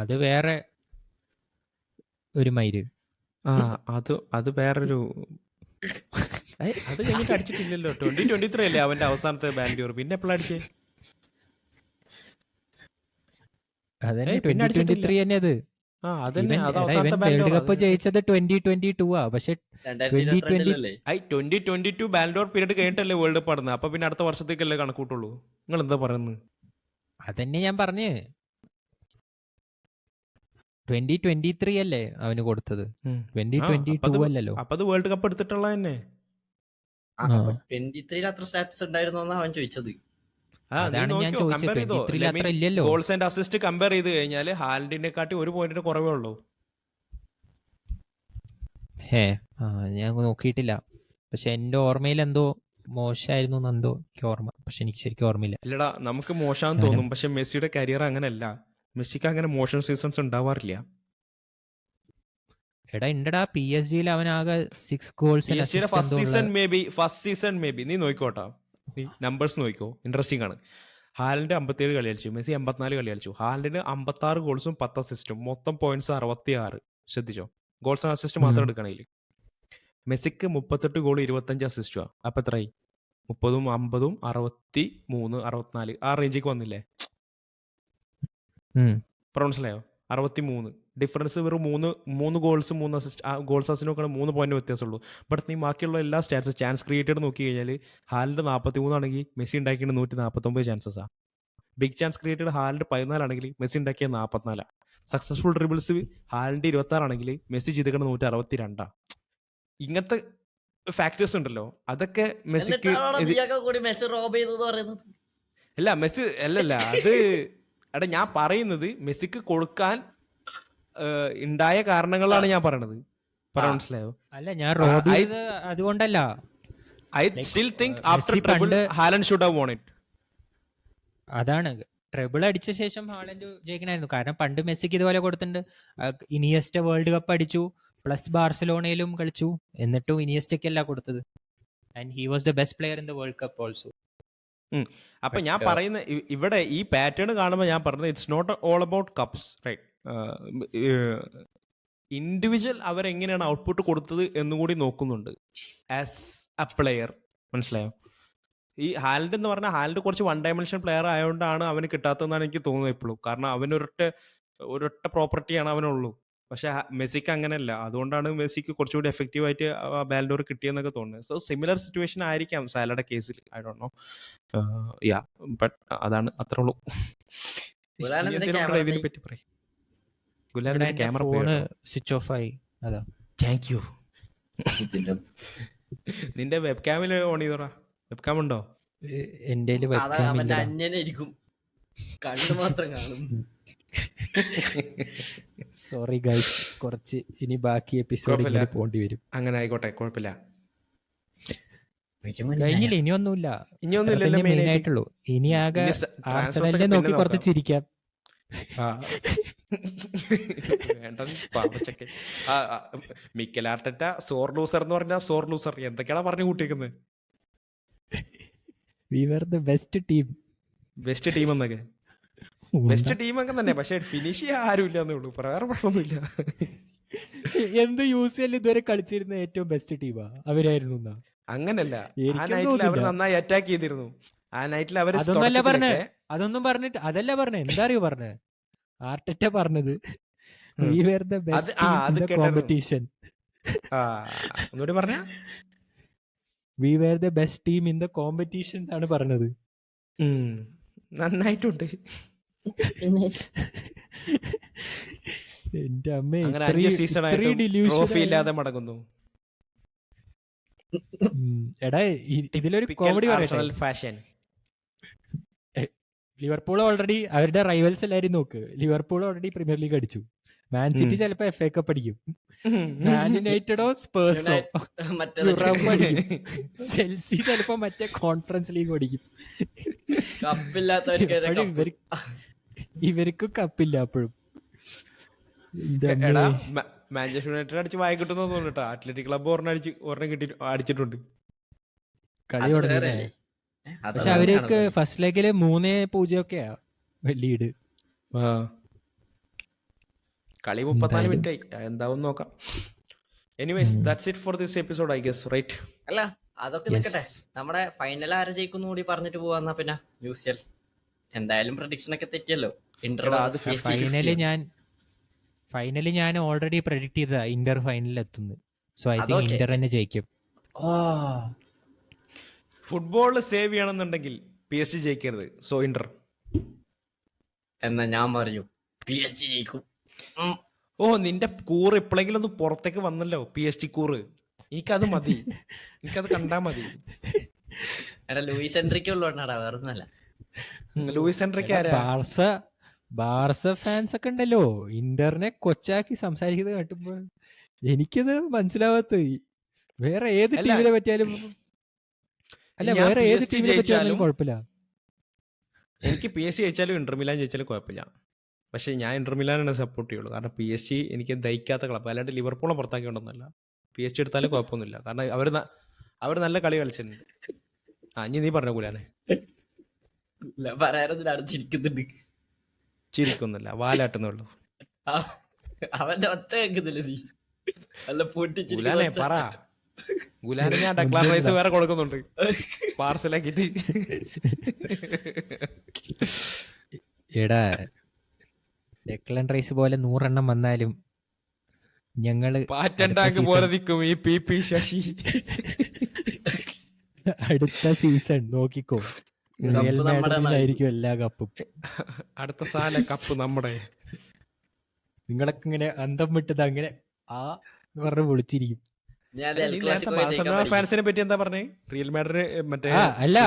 അത് വേറെ ഒരു മൈര്. അത് വേറൊരു അത് കഴിഞ്ഞിട്ട് അടിച്ചിട്ടില്ലല്ലോ. 2023 അല്ലേ അവന്റെ അവസാനത്തെ ബാലൻഡോർ. പിന്നെ എപ്പോഴാണ് അടിച്ചേ? വേൾഡ് കപ്പ് ജയിച്ചത് 2022 ആ. പക്ഷെ 2022 ബാലൻഡോർ പീരീഡ് കഴിഞ്ഞിട്ടല്ലേ വേൾഡ് കപ്പ് നടന്നത്. അപ്പൊ പിന്നെ അടുത്ത വർഷത്തേക്കല്ലേ കണക്കൂട്ടുള്ളൂ. നിങ്ങൾ എന്താ പറയുന്നത്? അതന്നെ ഞാൻ പറഞ്ഞേ, 2023 അല്ലേ അവന് കൊടുത്തത്, 2022 അല്ലല്ലോ. അപ്പൊ അത് വേൾഡ് കപ്പ് എടുത്തിട്ടുള്ള തന്നെ. 23 അത്ര സ്റ്റാറ്റസ് ഉണ്ടായിരുന്നോന്നാ അവൻ ചോദിച്ചത്. ഗോൾസ് ആൻഡ് അസിസ്റ്റ് കമ്പയർ ചെയ്ത് കഴിഞ്ഞാൽ ഹാലൻഡിനെ കാട്ടി ഒരു പോയിന്റിന് കുറവേ ഉള്ളൂ. ഞാൻ നോക്കിയിട്ടില്ല, പക്ഷെ എന്റെ ഓർമ്മയിൽ എന്തോ മോശമായിരുന്നു എന്തോ എനിക്ക് ഓർമ്മ. പക്ഷെ എനിക്ക് ശരിക്കും ഓർമ്മയില്ല. ഇല്ലടാ, നമുക്ക് മോശമാണെന്ന് തോന്നും, പക്ഷെ മെസ്സിയുടെ കരിയർ അങ്ങനെയല്ല. മെസ്സിക്ക് അങ്ങനെ മോശം സീസൺസ് ഉണ്ടാവാറില്ല. എടാ ഉണ്ടടാ PSG അവൻ ആകെ 6 goals PSG first season may be നീ നോക്കിക്കോട്ടോ, നീ നമ്പേഴ്സ് നോക്കിക്കോ, ഇൻട്രസ്റ്റിംഗ് ആണ്. ഹാലൻഡ് 57 കളി കളിച്ചു, മെസ്സി 84 കളി കളിച്ചു. ഹാലൻഡിന് 56 ഗോൾസും 10 അസിസ്റ്റും, മൊത്തം പോയിന്റ്സ് 66. ശ്രദ്ധിച്ചോ, ഗോൾസ് അസിസ്റ്റ് മാത്രം എടുക്കണമെങ്കിൽ. മെസ്സിക്ക് 38 ഗോൾ 25 അസിസ്റ്റുവാ. അപ്പൊ എത്രയായി? 30ഉം 50ഉം 63 64 ആ റേഞ്ചിലേക്ക് വന്നില്ലേ? മനസ്സിലായോ? 63 ഡിഫറൻസ് വെറും മൂന്ന് ഗോൾസ് 3 അസിസ്റ്റ്. ആ ഗോൾസ് അസിസ്റ്റ് നോക്കുകയാണെങ്കിൽ 3 പോയിന്റ് വ്യത്യാസമുള്ളൂ. ബട്ട് നീ ബാക്കിയുള്ള എല്ലാ സ്റ്റാറ്റ്സ് ചാൻസ് ക്രിയേറ്റഡ് നോക്കി കഴിഞ്ഞാൽ ഹാലിൻ്റെ 43 ആണെങ്കിൽ മെസ്സി ഉണ്ടാക്കിയത് 149 ചാൻസസാണ്. ബിഗ് ചാൻസ് ക്രിയേറ്റഡ് ഹാലിൻ്റെ 14 ആണെങ്കിൽ മെസ്സി ഉണ്ടാക്കിയ 44. സക്സസ്ഫുൾ ഡ്രിബിൾസ് ഹാലിൻ്റെ 26 ആണെങ്കിൽ മെസ്സി ചെയ്തിരിക്കുന്നത് 162. ഇങ്ങനത്തെ ഫാക്ടേഴ്സ് ഉണ്ടല്ലോ, അതൊക്കെ മെസ്സിക്ക് അല്ല മെസ്സി അല്ലല്ല അത് എടാ ഞാൻ പറയുന്നത് മെസ്സിക്ക് കൊടുക്കാൻ ഉണ്ടായ കാരണങ്ങളാണ് ഞാൻ പറയണത്. മനസ്സിലായോ? അല്ല ഞാൻ റോബ് അതുകൊണ്ടല്ല. I still think after treble Haaland should have won it. അതാണ് ട്രബിൾ അടിച്ച ശേഷം ഹാലൻഡ് ജയിക്കണായിരുന്നു. കാരണം പണ്ട് മെസ്സിക്ക് ഇതുപോലെ കൊടുത്തിട്ടുണ്ട്. ഇനിയസ്റ്റ വേൾഡ് കപ്പ് അടിച്ചു, പ്ലസ് ബാർസലോണയിലും കളിച്ചു, എന്നിട്ടും ഇനിയസ്റ്റയ്ക്കല്ല കൊടുത്തത്. And he was the best player in the world cup also. അപ്പൊ ഞാൻ പറയുന്ന ഇവിടെ ഈ പാറ്റേൺ കാണുമ്പോൾ ഞാൻ പറഞ്ഞത് it's not all about cups, right? Individual അവരെങ്ങനെയാണ് ഔട്ട്പുട്ട് കൊടുത്തത് എന്നും കൂടി നോക്കുന്നുണ്ട് ആസ് എ പ്ലെയർ. മനസ്സിലായോ? ഈ ഹാലൻഡ് എന്ന് പറഞ്ഞാൽ ഹാലൻഡ് കുറച്ച് വൺ ഡയമെൻഷൻ പ്ലെയർ ആയതുകൊണ്ടാണ് അവന് കിട്ടാത്തതെന്നാണ് എനിക്ക് തോന്നുന്നത് ഇപ്പോഴും. കാരണം ഒരൊറ്റ പ്രോപ്പർട്ടിയാണ് അവനുള്ളൂ. പക്ഷെ മെസ്സിക്ക് അങ്ങനെയല്ല. അതുകൊണ്ടാണ് മെസ്സിക്ക് കുറച്ചുകൂടി എഫക്റ്റീവ് ആയിട്ട് ബാലൻഡോർ കിട്ടിയെന്നൊക്കെ തോന്നുന്നത്. സോ സിമിലർ സിറ്റുവേഷൻ ആയിരിക്കാം സാലയുടെ കേസിൽ. I don't no. Yeah but അതാണ്, അത്രേ ഉള്ളൂ. ഇതിനെ പറ്റി പറയും. ഗുലാലിന്റെ ക്യാമറ ഫോണ് സ്വിച്ച് ഓഫ് ആയി. അതാ. Thank you. നിന്റെ വെബ് ക്യാമിൽ ഓൺ ചെയ്തോടാ. വെബ് ക്യാം ഉണ്ടോ? എന്റെ അന്യനായിരിക്കും, കണ്ണു മാത്രം കാണും. സോറി ഗൈസ്, കുറച്ച് ഇനി ബാക്കി എപ്പിസോഡ് പോണ്ടി വരും. അങ്ങനെ ആയിക്കോട്ടെ, കുഴപ്പമില്ല. കഴിഞ്ഞില്ല, ഇനിയൊന്നുമില്ല. മെയിൻ ആയിട്ടുള്ളൂ. ഇനി ആകെ ആർസണലിനെ നോക്കി കുറച്ച് ചിരിക്കാം. മിക്കൽ ആർട്ടറ്റ സോർ ലൂസർ എന്ന് പറഞ്ഞാൽ സോർ ലൂസർ എന്തൊക്കെയാണ് പറഞ്ഞു കൂട്ടിയേക്കുന്നത്? We were the best team എന്നൊക്കെ. ബെസ്റ്റ് ടീം ഒക്കെ തന്നെ, പക്ഷെ ഫിനിഷ് ചെയ്യാൻ ആരും ഇല്ലാന്നേ ഉള്ളൂ. വേറെ പ്രശ്നമൊന്നുമില്ല. എന്ത് UCL ഇതുവരെ കളിച്ചിരുന്ന ഏറ്റവും ബെസ്റ്റ് ടീമാ അവരായിരുന്നു. അങ്ങനല്ല, ആ നൈറ്റിൽ അവർ നന്നായി അറ്റാക്ക് ചെയ്തിരുന്നു. ആ നൈറ്റിൽ അവർ അതൊന്നും പറഞ്ഞിട്ട് അതല്ല പറഞ്ഞ. എന്താ അറിയോ പറഞ്ഞ ആർട്ടറ്റ പറഞ്ഞത്? We were the best team in the competition. ഒന്നുകൂടി പറഞ്ഞ We were the best team in the competition എന്നാണ് പറഞ്ഞത്. നന്നായിട്ടുണ്ട്. എന്റെ അമ്മ, അങ്ങനെ 5 സീസൺ ആയിട്ട് ട്രോഫി ഇല്ലാതെ മടങ്ങുന്നു. എടാ ഇതിലൊരു കോമഡി ഫാഷൻ. ലിവർപൂൾ ഓൾറെഡി അവരുടെ റൈവൽസ് എല്ലാരും നോക്ക്. ലിവർപൂൾ ഓൾറെഡി പ്രീമിയർ ലീഗ് അടിച്ചു. മാൻ സിറ്റി ചിലപ്പോ FA കപ്പ് അടിക്കും. മാൻ യുണൈറ്റഡോ സ്പേഴ്സോ ചെൽസി ചിലപ്പോ മറ്റേ കോൺഫറൻസ് ലീഗ് ഓടിക്കും. ഇവർക്ക് കപ്പില്ല അപ്പോഴും. മാഞ്ചസ്റ്റർ യുണൈറ്റഡ് അടിച്ച് വായ കിട്ടുന്ന തോന്നുന്നു. അത്ലറ്റിക് ക്ലബ്ബ് ഒരെണ്ണം അടിച്ചിട്ടുണ്ട്. കളി തുടങ്ങി. പക്ഷെ അവർക്ക് ഫസ്റ്റ് ലെഗില് 3-0 ഒക്കെയാ ലീഡ്. കളി 34 മിനിറ്റ് ആയി. എന്താവും നോക്കാം. Anyways that's it for this episode I guess, right? അല്ല അതൊക്കെ നിൽക്കട്ടെ, നമ്മുടെ ഫൈനൽ ആര് ജയിക്കുന്നു കൂടി പറഞ്ഞിട്ട് പോവാന്നാ. പിന്നെ UCL എന്തായാലും പ്രഡിക്ഷൻ ഒക്കെ തെറ്റിയല്ലോ. ഫൈനലി ഞാൻ ഓൾറെഡി പ്രെഡിക്ട് ചെയ്തതാ ഇന്റർ ഫൈനലിൽ എത്തുന്നു. സോ ഐ തിങ്ക് ഇന്റർ തന്നെ ജയിക്കും. ഫുട്ബോളിൽ സേവ് ചെയ്യണമെന്നുണ്ടെങ്കിൽ PSG ജയിക്കരുത്. സോ ഇന്റർ എന്നാ ഞാൻ പറയൂ PSG ജയിക്കും. നിന്റെ കൂറ് എപ്പോഴെങ്കിലും ഒന്ന് പുറത്തേക്ക് വന്നല്ലോ, PSG കൂറ്. എനിക്കത് മതി, എനിക്കത് കണ്ടാ മതി. എടാ ലൂയിസ് എൻട്രിക്ക് ഉള്ളോണ്ടാ, വേറൊന്നല്ല. ലൂയിസ് എൻട്രിക്ക് ബാർസ ഫാൻസ് ഒക്കെ ഉണ്ടല്ലോ, ഇന്ററിനെ കൊച്ചാക്കി സംസാരിക്കുന്നത് കേട്ടുമ്പോ എനിക്കത് മനസ്സിലാവാത്ത. വേറെ ഏത് ടീമിനെ പറ്റിയാലും വേറെ ഏത് ടീമിനെ പറ്റിയാലും കുഴപ്പമില്ല. എനിക്ക് PSG ജയിച്ചാലും ഇന്റർ മിലാൻ ജയിച്ചാലും കുഴപ്പമില്ല. പക്ഷേ ഞാൻ ഇന്റർ മിലാനാണ് സപ്പോർട്ട് ചെയ്യുള്ളൂ. കാരണം PSG എനിക്ക് ദഹിക്കാത്ത ക്ലബ്ബ്. അല്ലാണ്ട് ലിവർപൂളിനെ പുറത്താക്കിയോണ്ടൊന്നുമല്ല. PSG എടുത്താലും കുഴപ്പമൊന്നുമില്ല. കാരണം അവർ നല്ല കളി കളിച്ചിട്ടുണ്ട്. ഇനി നീ പറഞ്ഞ കൂലാനെ. പറയാനൊന്നും അടച്ചിരിക്കുന്നുണ്ട്. ചിരിക്കൊന്നുമില്ല, വാലാട്ടുന്നുള്ളൂ. അവന്റെ ഒച്ച കേൾക്കുന്നില്ല നീ. അല്ല ഗുലാനെ പറ. ഗുലാനെ ഞാൻ ഡെക്ലാൻ റൈസ് വേറെ കൊടുക്കുന്നുണ്ട് പാർസലാക്കിട്ട്. എടാ ഡെക്ലൻ റൈസ് പോലെ 100 എണ്ണം വന്നാലും ഞങ്ങള് പാറ്റണ്ടാക്ക് പോലെ നിൽക്കും ഈ PP ശശി. അടുത്ത സീസൺ നോക്കിക്കോ, റിയൽ മാഡ്രിഡിനായിരിക്കും എല്ലാ കപ്പും. അടുത്ത സാല കപ്പ് നമ്മുടെ. നിങ്ങളൊക്കെ ഇങ്ങനെ അന്തം വിട്ടത് അങ്ങനെ എന്ന് പറഞ്ഞ് വിളിച്ചിരിക്കും. ഫാൻസിനെ പറ്റി എന്താ പറഞ്ഞേ? റിയൽ മാഡ്രിഡ് മറ്റേ അല്ല,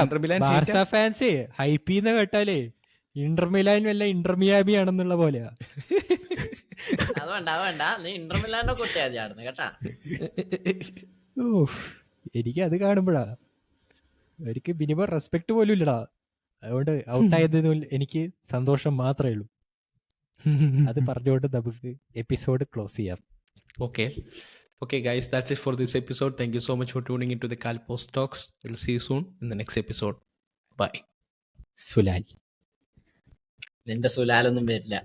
ബാർസ ഫാൻസ് ഹൈപ്പ് ചെയ്യുന്ന കേട്ടാലേ ഇന്റർ മിലാൻ വല്ല ഇന്റർ മിയാമി ആണെന്നുള്ള പോലെയാ. അത് വേണ്ട, നീ ഇന്റർ മിലാനെ കുട്ടിയാ കേട്ടാ. എനിക്ക് അത് കാണുമ്പോഴാ അവർക്ക് മിനിമം റെസ്പെക്ട് പോലും ഇല്ലടാ. അതുകൊണ്ട് ഔട്ടായതിൽ എനിക്ക് സന്തോഷം മാത്രമേ ഉള്ളൂ. അത് പറഞ്ഞുകൊണ്ട് നമുക്ക് എപ്പിസോഡ് ക്ലോസ് ചെയ്യാം. Okay guys, that's it for this episode. Thank you so much for tuning into the Calpos Talks. We'll see you soon in the next episode. Bye. Sulal. നിന്റെ സുലാലൊന്നും വരില്ല.